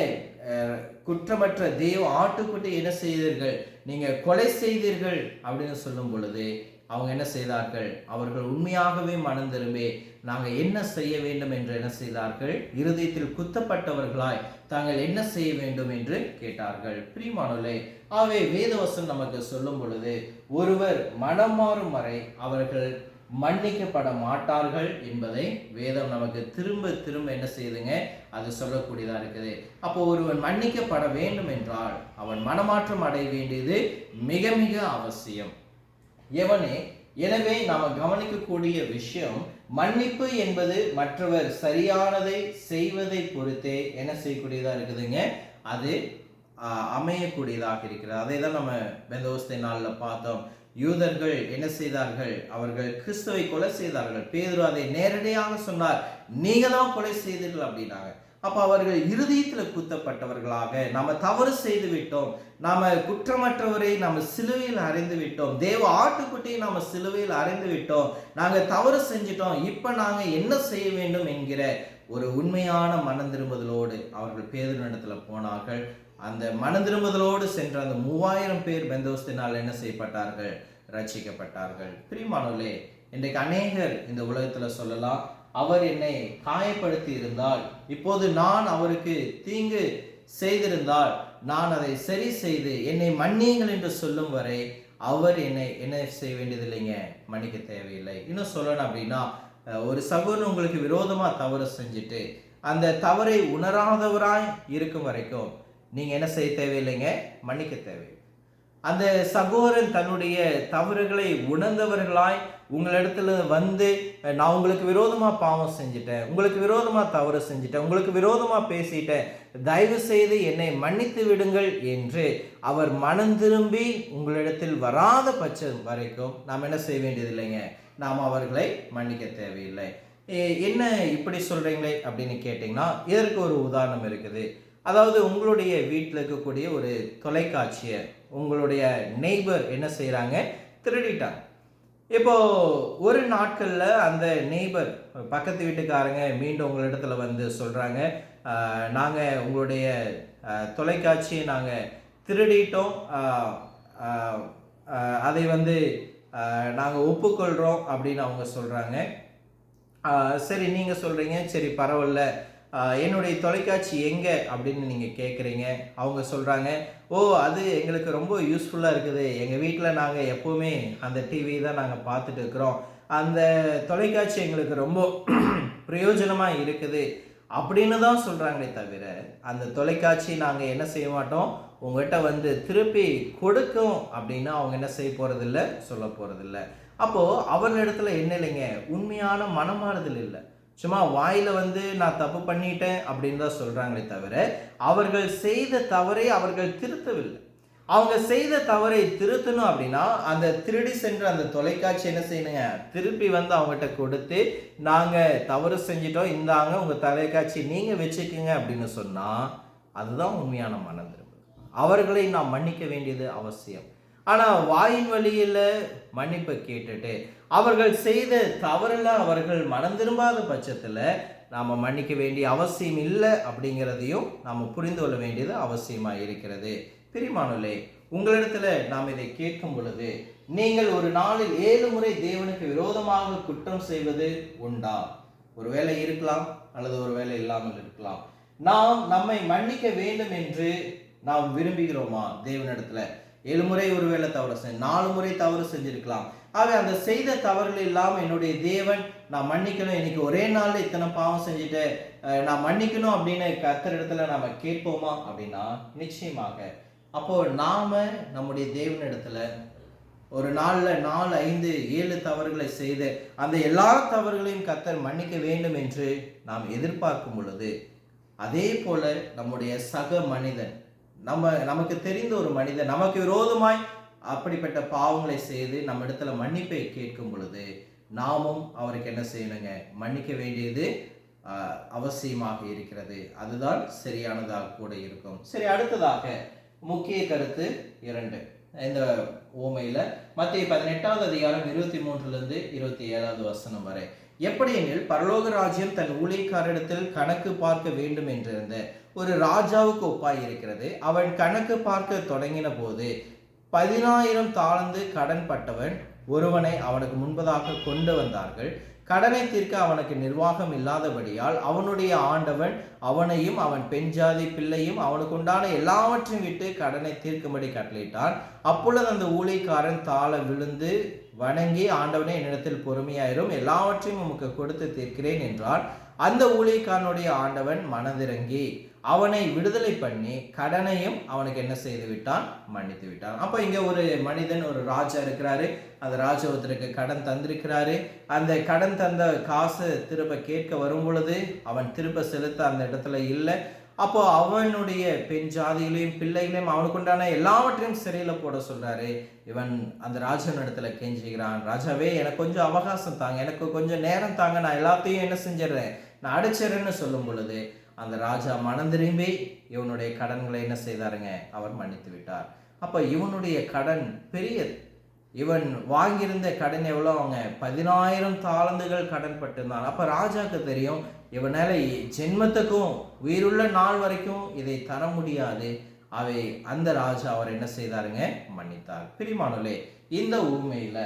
குற்றமற்ற தேவ ஆட்டுக்குட்டி என்ன செய்தீர்கள், நீங்க கொலை செய்தீர்கள் அப்படின்னு சொல்லும் பொழுது அவங்க என்ன செய்தார்கள், அவர்கள் உண்மையாகவே மனம் திரும்பி நாங்கள் என்ன செய்ய வேண்டும் என்று என்ன செய்தார்கள், இருதயத்தில் குத்தப்பட்டவர்களாய் தாங்கள் என்ன செய்ய வேண்டும் என்று கேட்டார்கள். பிரியமானவர்களே, ஆகவே வேதவசனம் நமக்கு சொல்லும் பொழுது ஒருவர் மனம் மாறும் வரை அவர்கள் மன்னிக்கப்பட மாட்டார்கள் என்பதை வேதம் நமக்கு திரும்ப திரும்ப என்ன செய்யுதுங்க, அது சொல்லக்கூடியதா இருக்குது. அப்போ ஒருவன் மன்னிக்கப்பட வேண்டும் என்றால் அவன் மனமாற்றம் அடைய வேண்டியது மிக மிக அவசியம். எனவே நாம கவனிக்கக்கூடிய விஷயம், மன்னிப்பு என்பது மற்றவர் சரியானதை செய்வதை பொறுத்தே என்ன செய்யக்கூடியதா இருக்குதுங்க, அது அமையக்கூடியதாக இருக்கிறது. அதை தான் நம்ம பெந்தோஸ்தே நாளில் பார்த்தோம். யூதர்கள் என்ன செய்தார்கள், அவர்கள் கிறிஸ்துவை கொலை செய்தார்கள். பேதுரு அதை நேரடியாக சொன்னார், நீங்க தான் கொலை செய்தீர்கள் அப்படின்னாங்க. அப்ப அவர்கள் இருதயத்தில் குத்தப்பட்டவர்களாக, நாம தவறு செய்து விட்டோம், நாம குற்றமற்றவரை நாம சிலுவையில் அறைந்து விட்டோம், தேவ ஆட்டுக்குட்டியை நாம சிலுவையில் அறைந்து விட்டோம், நாங்க தவறு செஞ்சிட்டோம், இப்ப நாங்க என்ன செய்ய வேண்டும் என்கிற ஒரு உண்மையான மனம் திரும்புதலோடு அவர்கள் பேதுருவினிடத்துல போனார்கள். அந்த மனம் திரும்புதலோடு சென்ற அந்த 3000 பேர் பெந்தோஸ்தினால் என்ன செய்யப்பட்டார்கள், ரட்சிக்கப்பட்டார்கள். பிரியமானவர்களே, இன்றைக்கு அநேகர் இந்த உலகத்துல சொல்லலாம், அவர் என்னை காயப்படுத்தி இருந்தால், இப்போது நான் அவருக்கு தீங்கு செய்திருந்தால் நான் அதை சரி செய்து என்னை மன்னியுங்கள் என்று சொல்லும் வரை அவர் என்னை என்ன செய்ய வேண்டியதில்லைங்க, மன்னிக்க தேவையில்லை. இன்னும் சொல்லணும் அப்படின்னா, ஒரு சகோதரன் உங்களுக்கு விரோதமா தவறு செஞ்சுட்டு அந்த தவறை உணராதவராய் இருக்கும் வரைக்கும் நீங்க என்ன செய்ய தேவையில்லைங்க, மன்னிக்க தேவையில்லை. அந்த சகோதரன் தன்னுடைய தவறுகளை உணர்ந்தவர்களாய் உங்களிடத்துல வந்து, நான் உங்களுக்கு விரோதமா பாவம் செஞ்சுட்டேன், உங்களுக்கு விரோதமா தவறு செஞ்சுட்டேன், உங்களுக்கு விரோதமா பேசிட்டேன், தயவு செய்து என்னை மன்னித்து விடுங்கள் என்று அவர் மனம் திரும்பி உங்களிடத்தில் வராத பட்சம் வரைக்கும் நாம் என்ன செய்ய வேண்டியதில்லைங்க, நாம் அவர்களை மன்னிக்க தேவையில்லை. என்ன இப்படி சொல்றீங்களே அப்படின்னு கேட்டிங்கன்னா, இதற்கு ஒரு உதாரணம் இருக்குது. அதாவது உங்களுடைய வீட்டில் இருக்கக்கூடிய ஒரு தொலைக்காட்சியை உங்களுடைய நெய்பர் என்ன செய்கிறாங்க, திருடிட்டாங்க. இப்போ ஒரு நாட்களில் அந்த நெய்பர் பக்கத்து வீட்டுக்காரங்க மீண்டும் உங்களிடத்துல வந்து சொல்கிறாங்க, நாங்கள் உங்களுடைய தொலைக்காட்சியை நாங்கள் திருடிட்டோம், அதை வந்து நாங்கள் ஒப்புக்கொள்கிறோம் அப்படின்னு அவங்க சொல்கிறாங்க. சரி, நீங்கள் சொல்கிறீங்க, சரி பரவாயில்ல, என்னுடைய தொலைக்காட்சி எங்கே அப்படின்னு நீங்கள் கேட்குறீங்க. அவங்க சொல்கிறாங்க, ஓ அது எங்களுக்கு ரொம்ப யூஸ்ஃபுல்லாக இருக்குது, எங்கள் வீட்டில் நாங்கள் எப்போவுமே அந்த டிவி தான் நாங்கள் பார்த்துட்டு இருக்கிறோம், அந்த தொலைக்காட்சி எங்களுக்கு ரொம்ப பிரயோஜனமாக இருக்குது அப்படின்னு தான் சொல்கிறாங்களே தவிர, அந்த தொலைக்காட்சி நாங்கள் என்ன செய்ய மாட்டோம், உங்கள்கிட்ட வந்து திருப்பி கொடுக்கும் அப்படின்னு அவங்க என்ன செய்ய போகிறதில்ல, சொல்ல போகிறதில்ல. அப்போது அவர்களிடத்துல என்ன இல்லைங்க, உண்மையான மனமாறுதல் இல்லை. சும்மா வாயில வந்து நான் தப்பு பண்ணிட்டேன் அப்படின்னு தான் சொல்றாங்களே தவிர, அவர்கள் செய்த தவறை அவர்கள் திருத்தவில்லை. அவங்க செய்த தவறை திருத்தணும் அப்படின்னா அந்த திருடி சென்ற அந்த தொலைக்காட்சி என்ன செய்யணுங்க, திருப்பி வந்து அவங்ககிட்ட கொடுத்து, நாங்க தவறு செஞ்சிட்டோம், இந்தாங்க உங்க தொலைக்காட்சி நீங்க வச்சுக்கோங்க அப்படின்னு சொன்னா அதுதான் உண்மையான மனம் திரும்புதல். அவர்களை நாம் மன்னிக்க வேண்டியது அவசியம். ஆனால் வாயின் வழியில் மன்னிப்பை கேட்டுட்டு அவர்கள் செய்த தவறெல்லாம் அவர்கள் மனம் திரும்பாத பட்சத்தில் நாம் மன்னிக்க வேண்டிய அவசியம் இல்லை அப்படிங்கிறதையும் நாம் புரிந்து கொள்ள வேண்டியது அவசியமாக இருக்கிறது. பிரியமானவர்களே, உங்களிடத்தில் நாம் இதை கேட்கும் பொழுது நீங்கள் ஒரு நாளில் 7 முறை தேவனுக்கு விரோதமாக குற்றம் செய்வது உண்டா? ஒருவேளை இருக்கலாம், அல்லது ஒருவேளை இல்லாமல் இருக்கலாம். நாம் நம்மை மன்னிக்க வேண்டும் என்று நாம் விரும்புகிறோமா? தேவனிடத்துல 7 முறை ஒருவேளை தவறு 4 முறை தவறு செஞ்சிருக்கலாம். ஆகவே அந்த செய்த தவறுகள் இல்லாம என்னுடைய தேவன் நான் மன்னிக்கணும், இன்னைக்கு ஒரே நாள்ல இத்தனை பாவம் செஞ்சுட்டு நான் மன்னிக்கணும் அப்படின்னு கர்த்தரிடத்துல நாம கேட்போமா அப்படின்னா நிச்சயமாக. அப்போ நாம நம்முடைய தேவனிடத்துல ஒரு நாள்ல 4, 5, 7 தவறுகளை செய்து அந்த எல்லா தவறுகளையும் கர்த்தர் மன்னிக்க வேண்டும் என்று நாம் எதிர்பார்க்கும் பொழுது, அதே போல நம்முடைய சக மனிதன், நமக்கு தெரிந்த ஒரு மனிதன் நமக்கு விரோதமாய் அப்படிப்பட்ட பாவங்களை செய்து நம்ம இடத்துல மன்னிப்பை கேட்கும் பொழுது, நாமும் அவருக்கு என்ன செய்யணுங்க? மன்னிக்க வேண்டியது அவசியமாக இருக்கிறது. அதுதான் சரியானதாக கூட இருக்கும். சரி, அடுத்ததாக முக்கிய கருத்து 2 இந்த ஓமையில மத்திய 18வது அதிகாரம் 23 27 வசனம் வரை. எப்படி எனில், பரலோக ராஜ்யம் தன் ஊழியக்காரிடத்தில் கணக்கு பார்க்க வேண்டும் என்றிருந்த ஒரு ராஜாவுக்கு ஒப்பாய் இருக்கிறது. அவன் கணக்கு பார்க்க தொடங்கின போது 10,000 தாலந்து கடன் பட்டவன் ஒருவனை அவனுக்கு முன்பதாக கொண்டு வந்தார்கள். கடனை தீர்க்க அவனுக்கு நிர்வாகம் இல்லாதபடியால் அவனுடைய ஆண்டவன் அவனையும் அவன் பெண்ஜாதி பிள்ளையும் அவனுக்கு உண்டான எல்லாவற்றையும் விட்டு கடனை தீர்க்கும்படி கட்டளையிட்டான். அப்பொழுது அந்த ஊழியக்காரன் தாழ விழுந்து வணங்கி, ஆண்டவனே, என்னிடத்தில் பொறுமையாயிரும், எல்லாவற்றையும் உமக்கு கொடுத்து தீர்க்கிறேன் என்றான். அந்த ஊழியக்காரனுடைய ஆண்டவன் மனதிறங்கி அவனை விடுதலை பண்ணி கடனையும் அவனுக்கு என்ன செய்து விட்டான்? மன்னித்து விட்டான். அப்ப இங்க ஒரு மனிதன், ஒரு ராஜா இருக்கிறாரு. அந்த ராஜா ஒருத்தருக்கு கடன் தந்திருக்கிறாரு. அந்த கடன் தந்த காசு திரும்ப கேட்க வரும் பொழுது அவன் திரும்ப செலுத்த அந்த இடத்துல இல்லை. அப்போ அவனுடைய பெண் ஜாதிகளையும் பிள்ளைகளையும் அவனுக்கு உண்டான எல்லாவற்றையும் சிறையில போட சொல்றாரு. இவன் அந்த ராஜன் இடத்துல கெஞ்சுகிறான், ராஜாவே, எனக்கு கொஞ்சம் அவகாசம் தாங்க, எனக்கு கொஞ்சம் நேரம் தாங்க, நான் எல்லாத்தையும் என்ன செஞ்சிடறேன், நான் அடிச்சிடறேன்னு சொல்லும் பொழுது அந்த ராஜா மனம் திரும்பி இவனுடைய கடன்களை என்ன செய்தாருங்க? அவர் மன்னித்து விட்டார். அப்ப இவனுடைய கடன் பெரியது. இவன் வாங்கியிருந்த கடன் எவ்வளோ? அவங்க 10,000 தாலந்துகள் கடன் பட்டிருந்தான். அப்ப ராஜாக்கு தெரியும், இவனால ஜென்மத்துக்கும் உயிருள்ள நாள் வரைக்கும் இதை தர முடியாது. அந்த ராஜா அவர் என்ன செய்தாருங்க? மன்னித்தார். பிரியமானவர்களே, இந்த ஊமையில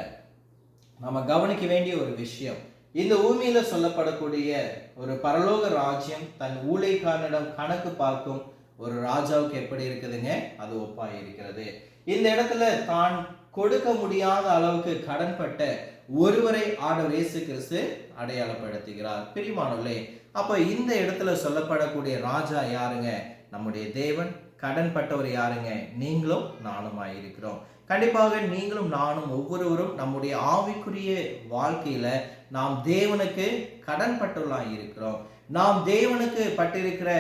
நம்ம கவனிக்க வேண்டிய ஒரு விஷயம், இந்த பூமியில சொல்லப்படக்கூடிய ஒரு பரலோக ராஜ்யம் தன் ஊழியக்காரனிடம் கணக்கு பார்க்கும் ஒரு ராஜாவுக்கு எப்படி இருக்குதுங்க? அது ஒப்பாய் இருக்கிறது. இந்த இடத்துல தான் கொடுக்க முடியாத அளவுக்கு கடன்பட்ட ஒருவரை ஆண்டவர் இயேசு கிறிஸ்து அடையாளப்படுத்துகிறார். பிரியமானவர்களே, அப்ப இந்த இடத்துல சொல்லப்படக்கூடிய ராஜா யாருங்க? நம்முடைய தேவன். கடன்பட்டவர் யாருங்க? நீங்களும் நானுமாய் இருக்கிறோம். கண்டிப்பாக நீங்களும் நானும் ஒவ்வொருவரும் நம்முடைய ஆவிக்குரிய வாழ்க்கையில நாம் தேவனுக்கு கடன் பட்டுள்ளாய் இருக்கிறோம். நாம் தேவனுக்கு பட்டிருக்கிற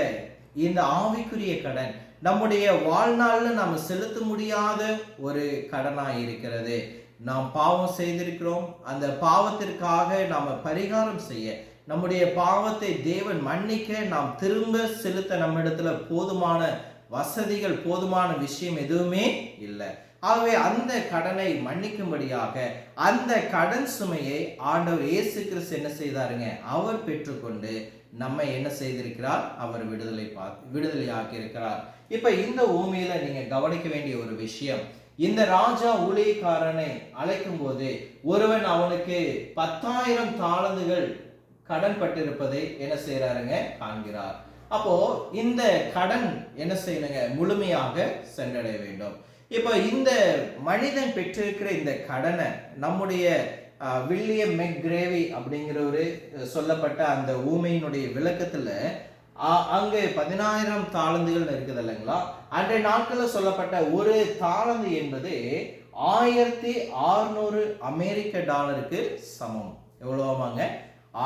இந்த ஆவிக்குரிய கடன் நம்முடைய வாழ்நாள்ல நாம் செலுத்த முடியாத ஒரு கடனாய் இருக்கிறது. நாம் பாவம் செய்திருக்கிறோம். அந்த பாவத்திற்காக நாம் பரிகாரம் செய்ய, நம்முடைய பாவத்தை தேவன் மன்னிக்க, நாம் திரும்ப செலுத்த நம்மிடத்துல போதுமான வசதிகள், போதுமான விஷயம் எதுவுமே இல்லை. ஆகவே அந்த கடனை மன்னிக்கும்படியாக அந்த கடன் சுமையை ஆண்டவர் இயேசு கிறிஸ்து என்ன செய்தாருங்க? அவர் பெற்றுக்கொண்டு நம்மை என்ன செய்திருக்கிறார்? அவர் விடுதலை ஆக்கியிருக்கிறார். இப்ப இந்த ஊமையில நீங்க கவனிக்க வேண்டிய ஒரு விஷயம், இந்த ராஜா ஊழியக்காரனை அழைக்கும் போது ஒருவன் அவனுக்கு 10,000 தாலந்துகள் கடன் பட்டிருப்பதை என்ன செய்யறாருங்க? காண்கிறார். அப்போ இந்த கடன் என்ன செய்யணுங்க? முழுமையாக சென்றடைய வேண்டும். இப்ப இந்த மனிதன் பெற்றிருக்கிற இந்த கடனை நம்முடைய வில்லியம் மெக்ரேவி அப்படிங்கிறவரு சொல்லப்பட்ட அந்த ஊமையினுடைய விளக்கத்துல அங்கு 10,000 தாலந்துகள் இருக்குது இல்லைங்களா? அன்றைய நாட்களில் சொல்லப்பட்ட ஒரு தாலந்து என்பது 1,600 அமெரிக்க டாலருக்கு சமம். எவ்வளவுமாங்க?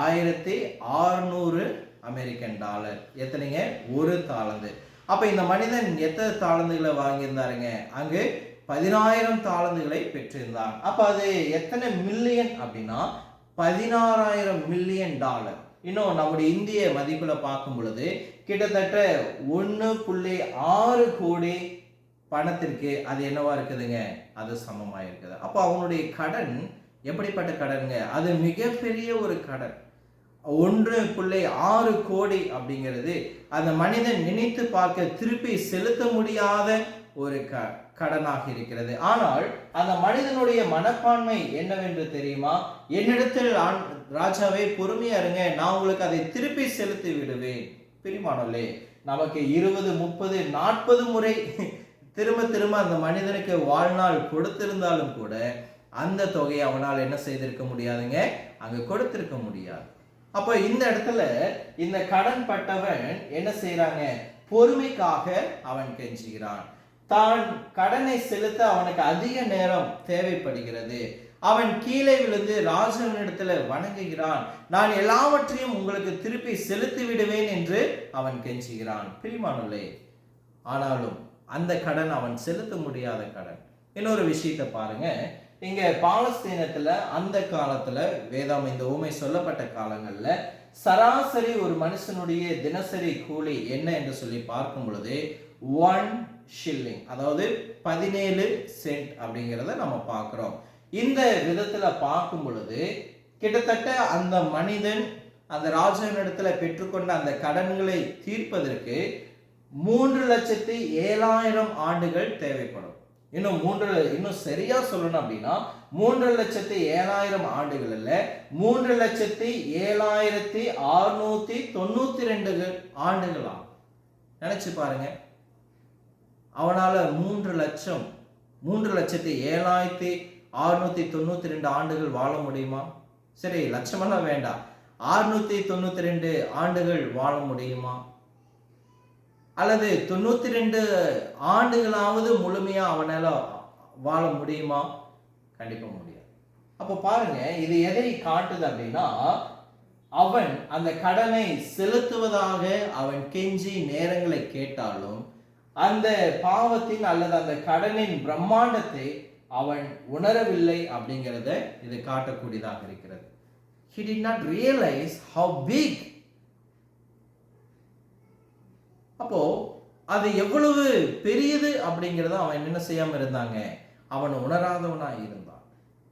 1,600 அமெரிக்கன் டாலர். எத்தனைங்க? ஒரு தாலந்து. அப்ப இந்த மனிதன் எத்தனை தாலந்துகளை வாங்கியிருந்தாருங்க? அங்கு 10,000 தாலந்துகளை பெற்றிருந்தார். அப்ப அது எத்தனை மில்லியன் அப்படின்னா 16,000 மில்லியன் டாலர். இன்னும் நம்முடைய இந்திய மதிப்புல பார்க்கும் பொழுது கிட்டத்தட்ட 1.6 கோடி பணத்திற்கு அது என்னவா இருக்குதுங்க? அது சமமா இருக்குது. அப்ப அவனுடைய கடன் எப்படிப்பட்ட கடனுங்க? அது மிகப்பெரிய ஒரு கடன். 1.6 கோடி அப்படிங்கிறது அந்த மனிதன் நினைத்து பார்க்க திருப்பி செலுத்த முடியாத ஒரு கடனாக இருக்கிறது. ஆனால் அந்த மனிதனுடைய மனப்பான்மை என்னவென்று தெரியுமா? என்னிடத்தில் ராஜாவே பொறுமையா இருங்க, நான் உங்களுக்கு அதை திருப்பி செலுத்தி விடுவேன். பிரியமானவர்களே, நமக்கு 20, 30, 40 முறை திரும்ப திரும்ப அந்த மனிதனுக்கு வாழ்நாள் கொடுத்திருந்தாலும் கூட அந்த தொகையை அவனால் என்ன செய்திருக்க முடியாதுங்க, அங்க கொடுத்திருக்க முடியாது. அப்ப இந்த இடத்துல இந்த கடன் பட்டவன் என்ன செய்யறாங்க? பொறுமைக்காக அவன் கெஞ்சுகிறான். தான் கடனை செலுத்த அவனுக்கு அதிக நேரம் தேவைப்படுகிறது. அவன் கீழே விழுந்து ராஜாவினிடத்துல வணங்குகிறான். நான் எல்லாவற்றையும் உங்களுக்கு திருப்பி செலுத்தி விடுவேன் என்று அவன் கெஞ்சுகிறான். பிரியமானவர்களே, ஆனாலும் அந்த கடன் அவன் செலுத்த முடியாத கடன். இன்னொரு விஷயத்தை பாருங்க, இங்க பாலஸ்தீனத்துல அந்த காலத்துல வேதாம் இந்த ஊமை சொல்லப்பட்ட காலங்கள்ல சராசரி ஒரு மனுஷனுடைய தினசரி கூலி என்ன என்று சொல்லி பார்க்கும் பொழுது 1 ஷில்லிங், அதாவது 17 சென்ட் அப்படிங்கிறத நம்ம பார்க்கிறோம். இந்த விதத்துல பார்க்கும் பொழுது கிட்டத்தட்ட அந்த மனிதன் அந்த ராஜாவினிடத்துல பெற்றுக்கொண்ட அந்த கடன்களை தீர்ப்பதற்கு 3,07,000 ஆண்டுகள் தேவைப்படும். இன்னும் சரியா சொல்லணும் அப்படின்னா 3,07,000 ஆண்டுகள் அல்ல, 3,07,692 ஆண்டுகள் ஆகும். நினைச்சு பாருங்க, அவனால 3,07,692 ஆண்டுகள் வாழ முடியுமா? சரி, லட்சமெல்லாம் வேண்டாம், 692 ஆண்டுகள் வாழ முடியுமா? அல்லது 92 ஆண்டுகளாவது முழுமையா அவனால வாழ முடியுமா? கண்டிப்பா முடியாது. அப்ப பாருங்க, இது எதை காட்டுது அப்படின்னா, அவன் அந்த கடனை செலுத்துவதாக அவன் கெஞ்சி நேரங்களை கேட்டாலும் அந்த பாவத்தின் அல்லது அந்த கடனின் பிரம்மாண்டத்தை அவன் உணரவில்லை அப்படிங்கிறத இது காட்டக்கூடியதாக இருக்கிறது. He did not realize how big. அப்போ அது எவ்வளவு பெரியது அப்படிங்கிறத அவன் என்ன செய்யாம இருந்தாங்க, அவன் உணராதவனா இருந்தான்.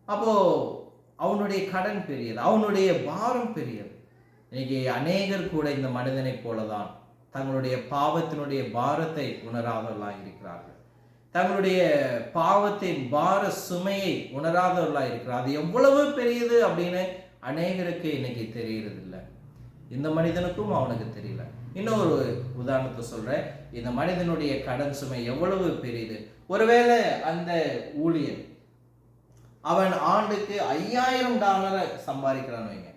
அப்போ அவனுடைய கடன் பெரியது, அவனுடைய பாரம் பெரியது. இன்னைக்கு அநேகர் கூட இந்த மனிதனை போலதான் தங்களுடைய பாவத்தினுடைய பாரத்தை உணராதவர்களாக இருக்கிறார்கள். தங்களுடைய பாவத்தின் பார சுமையை உணராதவர்களாக இருக்கிறார். அது எவ்வளவு பெரியது அப்படின்னு அநேகருக்கு இன்னைக்கு தெரியறது இல்லை. இந்த மனிதனுக்கும் அவனுக்கு தெரியல. இன்னொரு உதாரணத்தை சொல்றேன். இந்த மனிதனுடைய கடன் சுமை எவ்வளவு பெரியது. ஒருவேளை அந்த ஊழியர் அவன் ஆண்டுக்கு $5,000 சம்பாதிக்கிறான்னு வைங்க,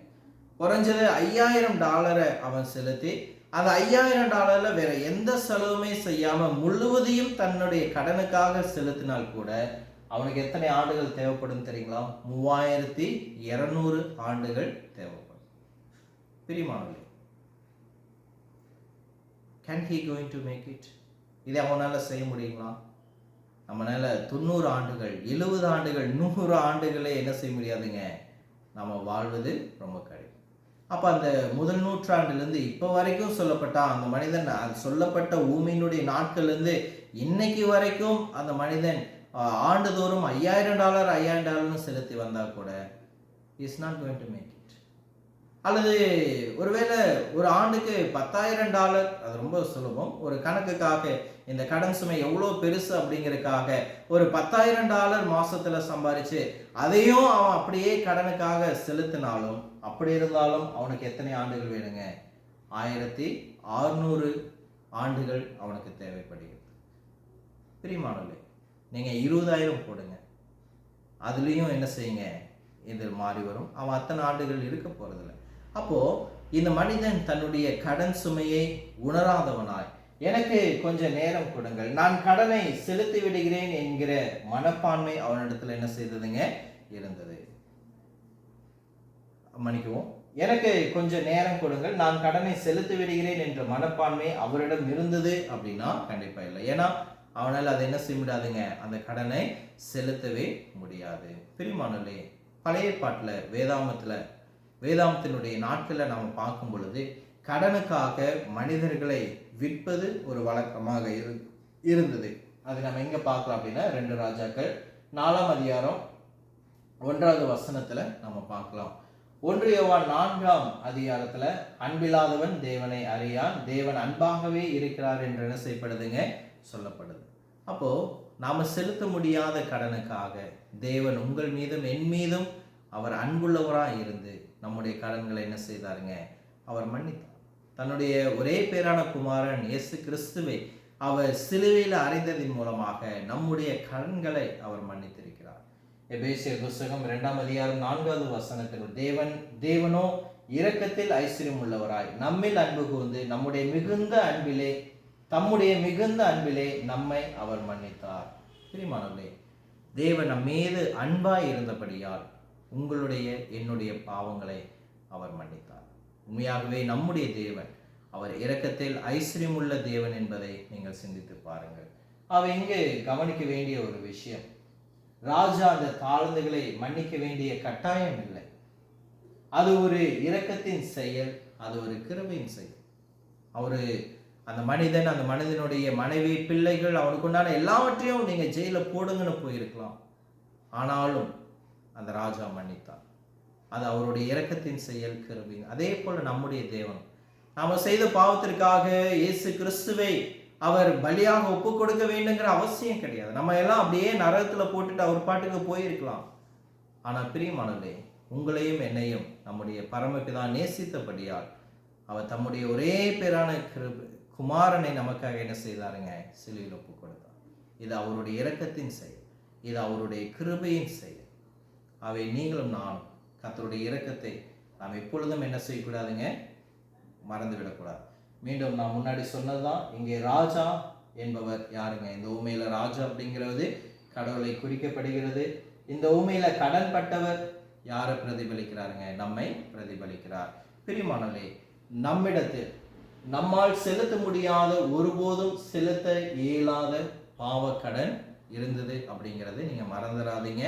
குறைஞ்சது $5,000 அவன் செலுத்தி அந்த $5,000 வேற எந்த செலவுமே செய்யாம முழுவதையும் தன்னுடைய கடனுக்காக செலுத்தினால் கூட அவனுக்கு எத்தனை ஆண்டுகள் தேவைப்படும் தெரியுங்களா? 3,200 ஆண்டுகள் தேவைப்படும். பிரியமானவர்களே, can he going to make it? இதை அவனால செய்ய முடியுங்களா? நம்மளால 90 ஆண்டுகள், 70 ஆண்டுகள், 100 ஆண்டுகளே என்ன செய்ய முடியாதுங்க, நம்ம வாழ்வது ரொம்ப கடினம். அப்ப அந்த முதல் நூற்றாண்டிலிருந்து இப்ப வரைக்கும் சொல்லப்பட்ட அந்த மனிதன், சொல்லப்பட்ட ஊமையினுடைய நாட்கள்ல இருந்து இன்னைக்கு வரைக்கும் அந்த மனிதன் ஆண்டுதோறும் $5,000 செலுத்தி வந்தா கூட is not going to make it. அல்லது ஒருவேளை ஒரு ஆண்டுக்கு $10,000, அது ரொம்ப சுலபம். ஒரு கணக்குக்காக இந்த கடன் சுமை எவ்வளோ பெருசு அப்படிங்கிறதுக்காக ஒரு $10,000 மாசத்துல சம்பாதிச்சு அதையும் அவன் அப்படியே கடனுக்காக செலுத்தினாலும், அப்படி இருந்தாலும் அவனுக்கு எத்தனை ஆண்டுகள் வேணுங்க? 1,600 ஆண்டுகள் அவனுக்கு தேவைப்படுகிறது. பிரியமானவர்களே, நீங்க 20,000 போடுங்க, அதுலயும் என்ன செய்யுங்க, இது மாறி வரும். அவன் அத்தனை ஆண்டுகள் இருக்க போறதில்லை. அப்போ இந்த மனிதன் தன்னுடைய கடன் சுமையை உணராதவனாய், எனக்கு கொஞ்சம் நேரம் கொடுங்கள், நான் கடனை செலுத்தி விடுகிறேன் என்கிற மனப்பான்மை அவனிடத்துல என்ன செய்ததுங்க, இருந்தது. மன்னிக்கவும், எனக்கு கொஞ்சம் நேரம் கொடுங்கள், நான் கடனை செலுத்தி விடுகிறேன் என்ற மனப்பான்மை அவரிடம் இருந்தது அப்படின்னா கண்டிப்பா இல்லை. ஏன்னா அவனால் அதை என்ன செய்ய முடியாதுங்க, அந்த கடனை செலுத்தவே முடியாது. பிரியமானவர்களே, பழைய பாட்டுல வேதாமத்தினுடைய நாட்களில் நாம் பார்க்கும் பொழுது கடனுக்காக மனிதர்களை விற்பது ஒரு வழக்கமாக இருந்தது. அது நம்ம எங்க பார்க்கலாம் அப்படின்னா 2 ராஜாக்கள் 4ஆம் அதிகாரம் 1வது வசனத்துல நம்ம பார்க்கலாம். 1 யோவான் 4ஆம் அதிகாரத்துல அன்பில்லாதவன் தேவனை அறியான், தேவன் அன்பாகவே இருக்கிறார் என்று என்ன செய்யப்படுதுங்க, சொல்லப்படுது. அப்போ நாம செலுத்த முடியாத கடனுக்காக தேவன் உங்கள் மீதும் என் மீதும் அவர் அன்புள்ளவராக இருந்து நம்முடைய கடன்களை என்ன செய்தாருங்க? அவர் மன்னித்தார். தன்னுடைய ஒரே பேரான குமாரன் இயேசு கிறிஸ்துவை அவர் சிலுவையில் அறைந்ததின் மூலமாக நம்முடைய கடன்களை அவர் மன்னித்திருக்கிறார். எபேசியர் புத்தகம் 2ஆம் அதிகாரம் 4வது வசனத்தில் தேவனோ இரக்கத்தில் ஐஸ்வர்யம் உள்ளவராய் நம்மில் அன்பு கூர்ந்து தம்முடைய மிகுந்த அன்பிலே நம்மை அவர் மன்னித்தார். பிரியமானவர்களே, தேவன் நம் மீது அன்பாய் இருந்தபடியால் உங்களுடைய என்னுடைய பாவங்களை அவர் மன்னித்தார். உண்மையாகவே நம்முடைய தேவன் அவர் இரக்கத்தில் ஐஸ்வர்யம் உள்ள தேவன் என்பதை நீங்கள் சிந்தித்து பாருங்கள். இங்கே கவனிக்க வேண்டிய ஒரு விஷயம், ராஜா அந்த தாழ்ந்துகளை மன்னிக்க வேண்டிய கட்டாயம் இல்லை. அது ஒரு இரக்கத்தின் செயல், அது ஒரு கிருபையின் செயல். அந்த மனிதனுடைய மனைவி, பிள்ளைகள், அவனுக்கு உண்டான எல்லாவற்றையும் நீங்க ஜெயில போடுங்கன்னு போயிருக்கலாம். ஆனாலும் அந்த ராஜா மன்னித்தார். அது அவருடைய இரக்கத்தின் செயல், கிருபை. அதே போல நம்முடைய தேவன் நாம செய்த பாவத்திற்காக இயேசு கிறிஸ்துவை அவர் பலியாக ஒப்பு கொடுக்க வேண்டுங்கிற அவசியம் கிடையாது. நம்ம எல்லாம் அப்படியே நரகத்துல போட்டுட்டு அவர் பாட்டுக்கு போயிருக்கலாம். ஆனா பிரியமானவர்களே, உங்களையும் என்னையும் நம்முடைய பரமபிதா நேசித்தபடியால் அவர் தம்முடைய ஒரே பேரான குமாரனை நமக்காக என்ன செய்தாருங்க? சிலுவையில் ஒப்பு கொடுத்தார். இது அவருடைய இரக்கத்தின் செயல், இது அவருடைய கிருபையின் செயல். நீங்களும் நானும் கர்த்தருடைய இரக்கத்தை நாம் எப்பொழுதும் என்ன செய்யக்கூடாதுங்க? மறந்து விடக்கூடாது. மீண்டும் நான் முன்னாடி சொன்னதுதான், இங்கே ராஜா என்பவர் யாருங்க? இந்த ஊமையில ராஜா அப்படிங்கிறது கடவுளை குறிக்கப்படுகிறது. இந்த ஊமையில கடன் பட்டவர் யாரை பிரதிபலிக்கிறாருங்க? நம்மை பிரதிபலிக்கிறார். பிரியமானவர்களே, நம்மிடத்தில் நம்மால் செலுத்த முடியாத, ஒருபோதும் செலுத்த இயலாத பாவக்கடன் இருந்தது அப்படிங்கிறது நீங்க மறந்துடாதீங்க.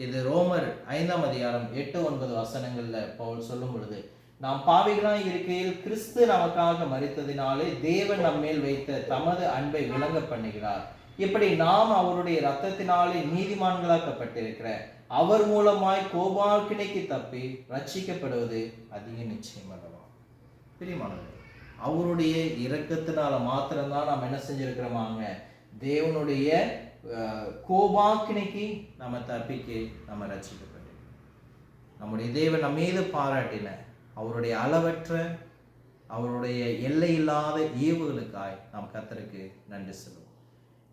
இது ரோமர் 5ஆம் அதிகாரம் 8-9 வசனங்கள்ல பவுல் சொல்லும் பொழுது, நாம் பாவிகளாய் இருக்கையில் கிறிஸ்து நமக்காக மரித்ததினாலே தேவன் நம்மேல் வைத்த தமது அன்பை விளங்க பண்ணுகிறார். இப்படி நாம் அவருடைய இரத்தத்தினாலே நீதிமான்களாக்கப்பட்டிருக்கிற அவர் மூலமாய் கோபாக்கினைக்கு தப்பி ரட்சிக்கப்படுவது அதிக நிச்சயம் அல்லவா? பிரியமானவர்களே, அவருடைய இரக்கத்தினால மாத்திரம்தான் நாம் என்ன செஞ்சிருக்கிறோமாங்க? தேவனுடைய கோபாக்கினைக்கு நம்ம தப்பிக்க நம்ம ரட்சிக்கப்பட்டு, நம்முடைய தேவன் நம்ம மீது பாராட்டின அவருடைய அளவற்ற, அவருடைய எல்லை இல்லாத ஈவுகளுக்காய் நாம் கர்த்தருக்கு நன்றி சொல்லுவோம்.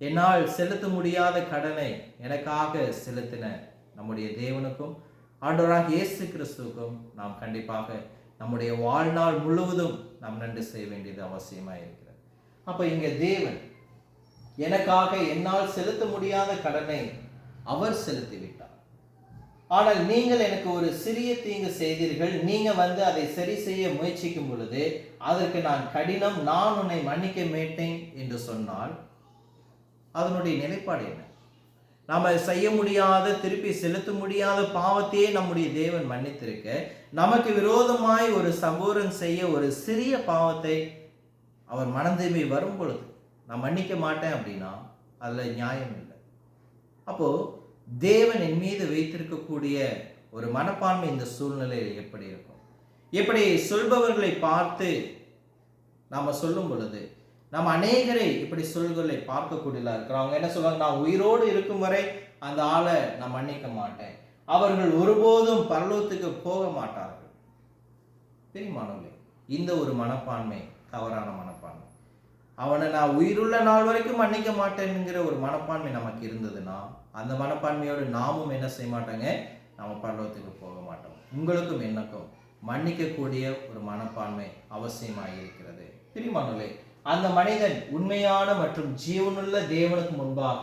என்னால் செலுத்த முடியாத கடனை எனக்காக செலுத்தின நம்முடைய தேவனுக்கும் ஆண்டவராகிய இயேசு கிறிஸ்துவுக்கும் நாம் கண்டிப்பாக நம்முடைய வாழ்நாள் முழுவதும் நாம் நன்றி செய்ய வேண்டியது அவசியமாக இருக்கிறது. அப்ப இங்க தேவன் எனக்காக என்னால் செலுத்த முடியாத கடனை அவர் செலுத்தி விட்டார். ஆனால் நீங்கள் எனக்கு ஒரு சிறிய தீங்கு செய்தீர்கள், நீங்க அதை சரி செய்ய முயற்சிக்கும் பொழுது அதற்கு நான் கடினம், நான் உன்னை மன்னிக்க மாட்டேன் என்று சொன்னால் அதனுடைய நிலைப்பாடு என்ன? நாம செய்ய முடியாத, திருப்பி செலுத்த முடியாத பாவத்தையே நம்முடைய தேவன் மன்னித்திருக்க, நமக்கு விரோதமாய் ஒரு சகோதரன் செய்ய ஒரு சிறிய பாவத்தை அவர் மனம் திரும்பி வரும் பொழுது நான் மன்னிக்க மாட்டேன் அப்படின்னா அதுல நியாயம் இல்லை. அப்போ தேவன் என் மீது வைத்திருக்கக்கூடிய ஒரு மனப்பான்மை இந்த சூழ்நிலையில் எப்படி இருக்கும்? எப்படி சொல்பவர்களை பார்த்து நாம சொல்லும் பொழுது நம்ம அநேகரை இப்படி சொல்களை பார்க்கக்கூடியதா இருக்கிறோம். அவங்க என்ன சொல்றாங்க? நான் உயிரோடு இருக்கும் வரை அந்த ஆளை நான் மன்னிக்க மாட்டேன், அவர்கள் ஒருபோதும் பரலோகத்துக்கு போக மாட்டார்கள். தெரியுமானவர்களே, இந்த ஒரு மனப்பான்மை தவறான மனப்பான்மை. அவனை நான் உயிருள்ள நாள் வரைக்கும் மன்னிக்க மாட்டேன்ங்கிற ஒரு மனப்பான்மை நமக்கு இருந்ததுன்னா அந்த மனப்பான்மையோடு நாமும் என்ன செய்ய மாட்டாங்க? நாம பரலோகத்துக்கு போக மாட்டோம். உங்களுக்கும் எனக்கும் மன்னிக்கக்கூடிய ஒரு மனப்பான்மை அவசியமாக இருக்கிறது. பிரியமானவர்களே, அந்த மனிதன் உண்மையான மற்றும் ஜீவனுள்ள தேவனுக்கு முன்பாக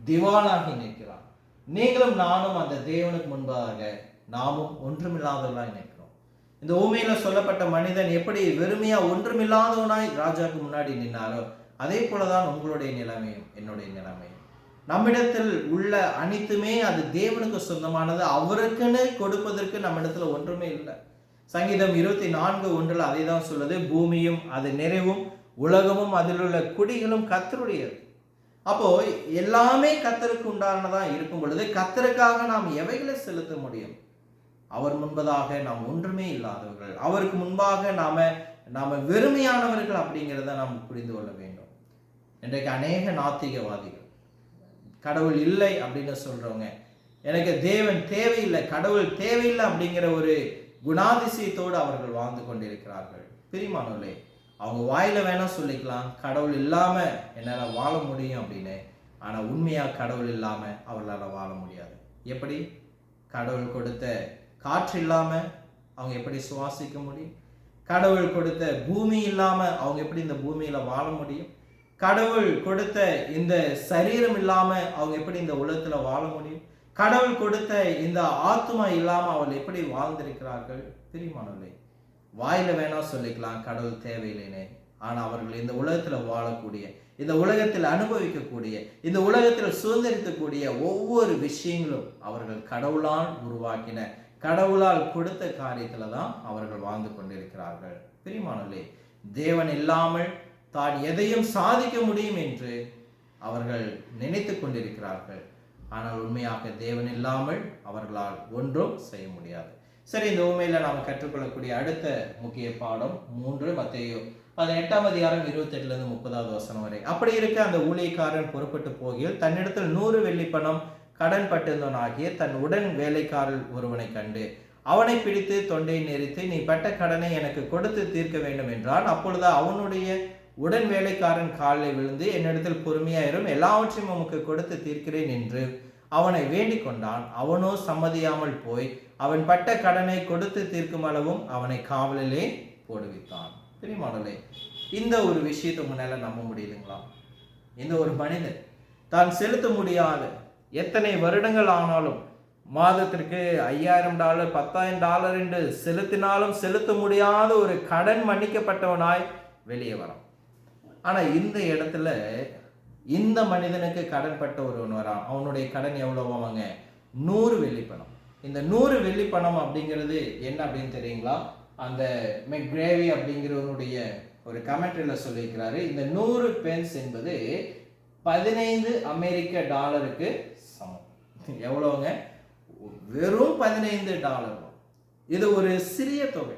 திவானாகி நிற்கிறான். நீங்களும் நானும் அந்த தேவனுக்கு முன்பாக நாமும் ஒன்றுமில்லாதவர்களாய் நிற்கிறோம். இந்த ஊமையில சொல்லப்பட்ட மனிதன் எப்படி வெறுமையா ஒன்றுமில்லாதவனாய் ராஜாவுக்கு முன்னாடி நின்னாரோ அதே போலதான் உங்களுடைய நிலைமையும் என்னுடைய நிலைமையும். நம்மிடத்தில் உள்ள அனைத்துமே அது தேவனுக்கு சொந்தமானது. அவருக்குன்னு கொடுப்பதற்கு நம்மிடத்துல ஒன்றுமே இல்லை. சங்கீதம் 24:1 அதை தான் சொல்லுது, பூமியும் அது நிறைவும் உலகமும் அதில் உள்ள குடிகளும் கர்த்தருடையது. அப்போ எல்லாமே கர்த்தருக்கு உண்டானதா இருக்கும் பொழுது கர்த்தருக்காக நாம் எவைகளை செலுத்த முடியும்? அவர் முன்பதாக நாம் ஒன்றுமே இல்லாதவர்கள், அவருக்கு முன்பாக நாம வெறுமையானவர்கள் அப்படிங்கிறத நாம் புரிந்து கொள்ள வேண்டும். இன்றைக்கு அநேக நாத்திகவாதிகள் கடவுள் இல்லை அப்படின்னு சொல்றவங்க, எனக்கு தேவன் தேவையில்லை, கடவுள் தேவையில்லை அப்படிங்கிற ஒரு குணாதிசயத்தோடு அவர்கள் வாழ்ந்து கொண்டிருக்கிறார்கள். பிரியமானவர்களே, அவங்க வாயில வேணா சொல்லிக்கலாம் கடவுள் இல்லாம என்னால வாழ முடியும் அப்படின்னு. ஆனா உண்மையா கடவுள் இல்லாம அவர்களால வாழ முடியாது. எப்படி? கடவுள் கொடுத்த காற்று இல்லாம அவங்க எப்படி சுவாசிக்க முடியும்? கடவுள் கொடுத்த பூமி இல்லாம அவங்க எப்படி இந்த பூமியில வாழ முடியும்? கடவுள் கொடுத்த இந்த சரீரம் இல்லாம அவங்க எப்படி இந்த உலகத்துல வாழ முடியும்? கடவுள் கொடுத்த இந்த ஆத்மா இல்லாம அவர்கள் எப்படி வாழ்ந்திருக்கிறார்கள்? பிரியமானவர்களே, வாயில வேணா சொல்லிக்கலாம் கடவுள் தேவையில்லைன்னு. ஆனா அவர்கள் இந்த உலகத்துல வாழக்கூடிய, இந்த உலகத்தில் அனுபவிக்கக்கூடிய, இந்த உலகத்தில் சுதந்திரிக்கக்கூடிய ஒவ்வொரு விஷயங்களும் அவர்கள் கடவுளால் உருவாக்கின, கடவுளால் கொடுத்த காரியத்துல தான் அவர்கள் வாழ்ந்து கொண்டிருக்கிறார்கள். பிரியமானவர்களே, தேவன் இல்லாமல் தான் எதையும் சாதிக்க முடியும் என்று அவர்கள் நினைத்து கொண்டிருக்கிறார்கள். ஆனால் உண்மையாக தேவன் இல்லாமல் அவர்களால் ஒன்றும் செய்ய முடியாது. சரி, இந்த உண்மையில நாம் கற்றுக்கொள்ளக்கூடிய அடுத்த முக்கிய பாடம் 3 மத்தேயு 18ஆம் அதிகாரம் 28லிருந்து 30வது வசனம் வரை. அப்படி இருக்க அந்த ஊழியக்காரன் புறப்பட்டு போகையில் தன்னிடத்தில் 100 வெள்ளி பணம் கடன் பட்டிருந்தவனாகிய தன் உடன் வேலைக்காரர் ஒருவனை கண்டு அவனை பிடித்து தொண்டையை நெரித்து, நீ பட்ட கடனை எனக்கு கொடுத்து தீர்க்க வேண்டும் என்றான். அப்பொழுது அவனுடைய உடன் வேலைக்காரன் காலில் விழுந்து, என்னிடத்தில் பொறுமையாயிரும், எல்லாவற்றையும் உமக்கு கொடுத்து தீர்க்கிறேன் என்று அவனை வேண்டிக் கொண்டான். அவனோ சம்மதியாமல் போய் அவன் பட்ட கடனை கொடுத்து தீர்க்கும் அளவும் அவனை காவலிலே போடுவித்தான். பிரியமானவர்களே, இந்த ஒரு விஷயத்தை உங்களால நம்ப முடியுதுங்களா? இந்த ஒரு மனிதன் தான் செலுத்த முடியாத, எத்தனை வருடங்கள் ஆனாலும் மாதத்திற்கு $5000 $10,000 என்று செலுத்தினாலும் செலுத்த முடியாத ஒரு கடன் மன்னிக்கப்பட்டவனாய் வெளியே வரான். ஆனா இந்த இடத்துல இந்த மனிதனுக்கு கடன் பட்ட ஒருவன் வரான். அவனுடைய கடன் எவ்வளவாங்க? 100 வெள்ளி பணம். இந்த 100 வெள்ளி பணம் அப்படிங்கிறது என்ன அப்படின்னு தெரியுங்களா? அந்த மெக்ரேவி அப்படிங்கிறவனுடைய ஒரு கமெண்ட்ரியில சொல்லியிருக்கிறாரு, இந்த 100 பென்ஸ் என்பது 15 அமெரிக்க டாலருக்கு சமம். எவ்வளவுங்க? வெறும் $15. இது ஒரு சிறிய தொகை.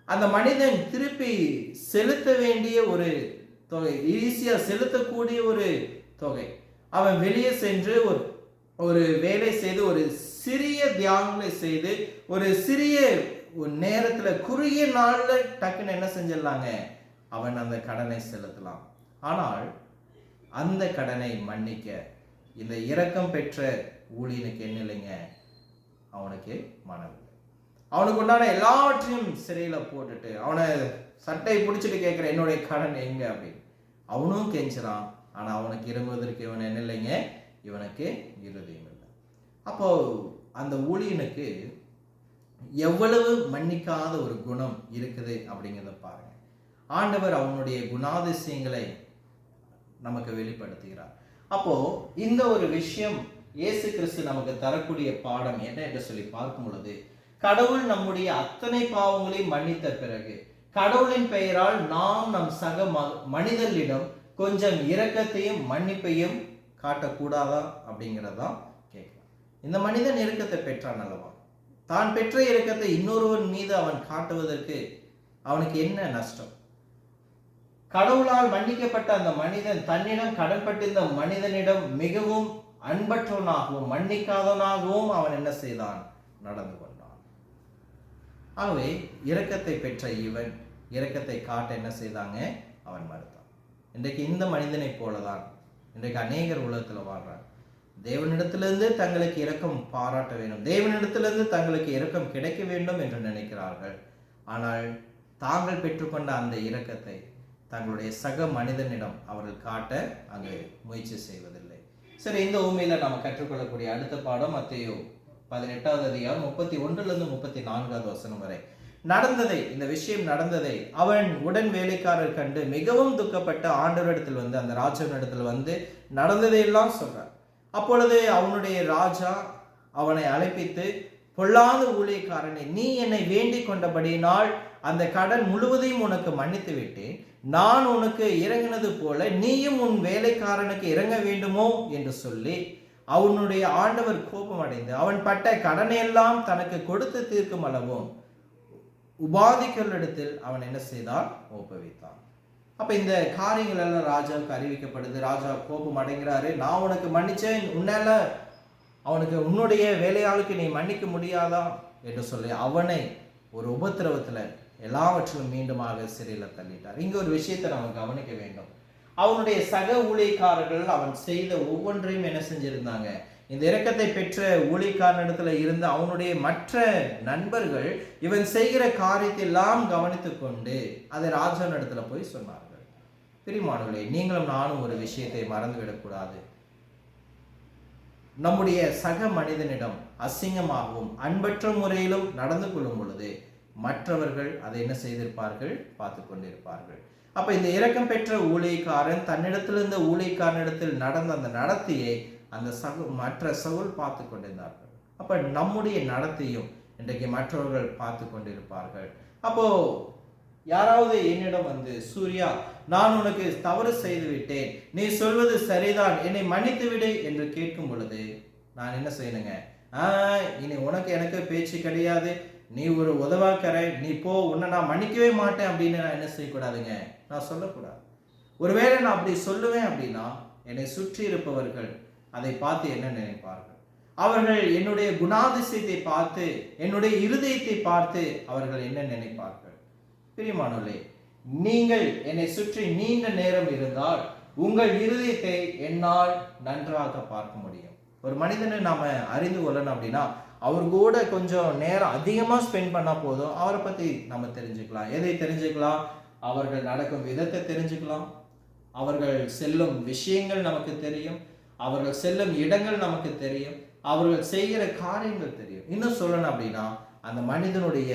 அந்த மனிதன் திருப்பி செலுத்த வேண்டிய ஒரு தொகை, ஈஸியா செலுத்தக்கூடிய ஒரு தொகை. அவன் வெளியே சென்று ஒரு வேலை செய்து, ஒரு சிறிய தியாகங்களை செய்து, ஒரு சிறிய நேரத்துல, குறுகிய நாள்ல டக்குன்னு என்ன செஞ்சிடலாங்க, அவன் அந்த கடனை செலுத்தலாம். ஆனால் அந்த கடனை மன்னிக்க இந்த இரக்கம் பெற்ற ஊழியனுக்கு என்ன இல்லைங்க, அவனுக்கு மனம் இல்லை. அவனுக்கு உண்டான எல்லாவற்றையும் சிறையில போட்டுட்டு அவனை சட்டை பிடிச்சிட்டு கேட்கிற, என்னுடைய கடன் எங்க அப்படின்னு அவனும் கெஞ்சுறான். ஆனா அவனுக்கு இரும்புவதற்கு இவன் என்ன இல்லைங்க, இவனுக்கு இருதயம் இல்லை. அப்போ அந்த ஊழியனுக்கு எவ்வளவு மன்னிக்காத ஒரு குணம் இருக்குது அப்படிங்கிறத பாருங்க. ஆண்டவர் அவனுடைய குணாதிசயங்களை நமக்கு வெளிப்படுத்துகிறார். அப்போ இந்த ஒரு விஷயம் இயேசு கிறிஸ்து நமக்கு தரக்கூடிய பாடம் என்ன என்று சொல்லி பார்க்கும் பொழுது, கடவுள் நம்முடைய அத்தனை பாவங்களையும் மன்னித்த பிறகு கடவுளின் பெயரால் நாம் நம் சக மனிதர்களிடம் கொஞ்சம் இரக்கத்தையும் மன்னிப்பையும் காட்டக்கூடாதா அப்படிங்கிறதான் கேட்கலாம். இந்த மனிதன் இரக்கத்தை பெற்றான் அல்லவா? தான் பெற்ற இரக்கத்தை இன்னொருவன் மீது அவன் காட்டுவதற்கு அவனுக்கு என்ன நஷ்டம்? கடவுளால் மன்னிக்கப்பட்ட அந்த மனிதன் தன்னிடம் கடன்பட்டிருந்த மனிதனிடம் மிகவும் அன்பற்றவனாகவும் மன்னிக்காதவனாகவும் அவன் என்ன செய்தான்? நடந்து கொண்டான். ஆகவே இரக்கத்தை பெற்ற இவன் இரக்கத்தை காட்ட என்ன செய்தாங்க? அவன் மறுத்தான். இன்றைக்கு இந்த மனிதனை போலதான் இன்றைக்கு அநேகர் உலகத்தில் வாழ்றாங்க. தேவனிடத்திலிருந்து தங்களுக்கு இரக்கம் பாராட்ட வேண்டும், தேவனிடத்திலிருந்து தங்களுக்கு இரக்கம் கிடைக்க வேண்டும் என்று நினைக்கிறார்கள். ஆனால் தாங்கள் பெற்றுக்கொண்ட அந்த இரக்கத்தை தங்களுடைய சக மனிதனிடம் அவர்கள் காட்ட அங்கு முயற்சி செய்வதில்லை. சரி, இந்த உண்மையில நாம் கற்றுக்கொள்ளக்கூடிய அடுத்த பாடம் மத்தேயு 18ஆவது அதிகாரம் 31லிருந்து 34வது வசனம் வரை நடந்ததை, இந்த விஷயம் நடந்ததை அவன் உடன் வேலைக்காரர் கண்டு மிகவும் துக்கப்பட்ட ஆண்டவரிடத்தில் வந்து, அந்த ராஜாவினிடத்தில் வந்து நடந்ததையெல்லாம் சொல்றார். அப்பொழுது அவனுடைய ராஜா அவனை அழைப்பித்து, பொல்லாத ஊழியக்காரனை, நீ என்னை வேண்டிக் கொண்டபடியினால் அந்த கடன் முழுவதையும் உனக்கு மன்னித்து விட்டேன். நான் உனக்கு இறங்கினது போல நீயும் உன் வேலைக்காரனுக்கு இறங்க வேண்டுமோ என்று சொல்லி அவனுடைய ஆண்டவர் கோபம் அடைந்து அவன் பட்ட கடனையெல்லாம் தனக்கு கொடுத்து தீர்க்கும் அளவும் உபாதிகளிடத்தில் அவன் என்ன செய்தான்? ஒப்புவித்தான். அப்ப இந்த காரியங்கள் எல்லாம் ராஜாவுக்கு அறிவிக்கப்படுது. ராஜா கோபம் அடைகிறாரு. நான் உனக்கு மன்னிச்சேன், உன்னால அவனுக்கு உன்னுடைய வேலையாளுக்கு நீ மன்னிக்க முடியாதா என்று சொல்லி அவனை ஒரு உபத்திரவத்துல எல்லாவற்றிலும் மீண்டுமாக சிறையில் தள்ளிட்டார். இங்க ஒரு விஷயத்தை நம்ம கவனிக்க வேண்டும். அவனுடைய சக ஊழியக்காரர்கள் அவன் செய்த ஒவ்வொன்றையும் என்ன செஞ்சிருந்தாங்க, இந்த இரக்கத்தை பெற்ற ஊழியக்காரனிடத்துல இருந்த அவனுடைய மற்ற நண்பர்கள் இவன் செய்கிற காரியத்தை எல்லாம் கவனித்துக் கொண்டு அதை ராஜாவினிடத்துல போய் சொன்னார்கள். பிரியமானவர்களே, நீங்களும் நானும் ஒரு விஷயத்தை மறந்துவிடக்கூடாது. நம்முடைய சக மனிதனிடம் அசிங்கமாகவும் அன்பற்ற முறையிலும் நடந்து கொள்ளும் பொழுது மற்றவர்கள் அதை என்ன செய்திருப்பார்கள், பார்த்து கொண்டிருப்பார்கள். அப்ப இந்த இரக்கம் பெற்ற ஊழியக்காரன் தன்னிடத்தில் இருந்த ஊழியக்காரனிடத்தில் நடந்த அந்த நடத்தையை அந்த மற்ற சவுல் பார்த்து கொண்டிருந்தார்கள். அப்ப நம்முடைய நடத்தையும் இன்றைக்கு மற்றவர்கள் பார்த்து கொண்டிருப்பார்கள். அப்போ யாராவது என்னிடம் வந்து, சூர்யா, நான் உனக்கு தவறு செய்து விட்டேன், நீ சொல்வது சரிதான், என்னை மன்னித்து விடு என்று கேட்கும் பொழுது நான் என்ன செய்யணுங்க, இனி உனக்கு எனக்கு பேச்சு கிடையாது, நீ ஒரு உதவாக்கரை, நீ போ, உன்னை நான் மன்னிக்கவே மாட்டேன் அப்படின்னு நான் என்ன செய்யக்கூடாதுங்க, நான் சொல்லக்கூடாது. ஒருவேளை நான் அப்படி சொல்லுவேன் அப்படின்னா என்னை சுற்றி இருப்பவர்கள் அதை பார்த்து என்ன நினைப்பார்கள்? அவர்கள் என்னுடைய குணாதிசயத்தை பார்த்து, என்னுடைய இருதயத்தை பார்த்து அவர்கள் என்ன நினைப்பார்கள்? பிரியமானவர்களே, நீங்கள் என்னை சுற்றி நீண்ட நேரம் இருந்தால் உங்கள் இருதயத்தை என்னால் நன்றாக பார்க்க முடியும். ஒரு மனிதனை நாம அறிந்து கொள்ளணும் அப்படின்னா அவர் கூட கொஞ்சம் நேரம் அதிகமாக ஸ்பெண்ட் பண்ணால் போதும், அவரை பற்றி நம்ம தெரிஞ்சுக்கலாம். எதை தெரிஞ்சுக்கலாம்? அவர்கள் நடக்கும் விதத்தை தெரிஞ்சுக்கலாம், அவர்கள் செல்லும் விஷயங்கள் நமக்கு தெரியும், அவர்கள் செல்லும் இடங்கள் நமக்கு தெரியும், அவர்கள் செய்கிற காரியங்கள் தெரியும். இன்னும் சொல்லணும் அப்படின்னா அந்த மனிதனுடைய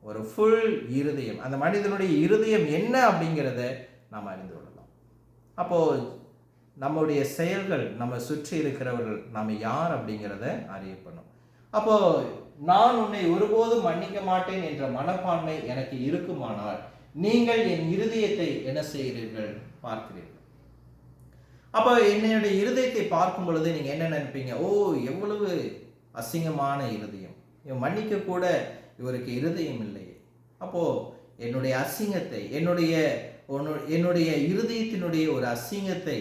ஒரு ஃபுல் இருதயம், அந்த மனிதனுடைய இருதயம் என்ன அப்படிங்கிறத நாம் அறிந்து கொள்ளலாம். அப்போ நம்முடைய செயல்கள், நம்ம சுற்றி இருக்கிறவர்கள் நம்ம யார் அப்படிங்கிறத அறியப்படும். அப்போ நான் உன்னை ஒருபோதும் மன்னிக்க மாட்டேன் என்ற மனப்பான்மை எனக்கு இருக்குமானால் நீங்கள் என் இருதயத்தை என்ன செய்கிறீர்கள், பார்க்கிறீர்கள். அப்போ என்னுடைய இருதயத்தை பார்க்கும் பொழுது நீங்க என்ன நினைப்பீங்க? ஓ, எவ்வளவு அசிங்கமான இருதயம், இவன் மன்னிக்க கூட இவருக்கு இருதயம் இல்லையே. அப்போ என்னுடைய அசிங்கத்தை, என்னுடைய இருதயத்தினுடைய ஒரு அசிங்கத்தை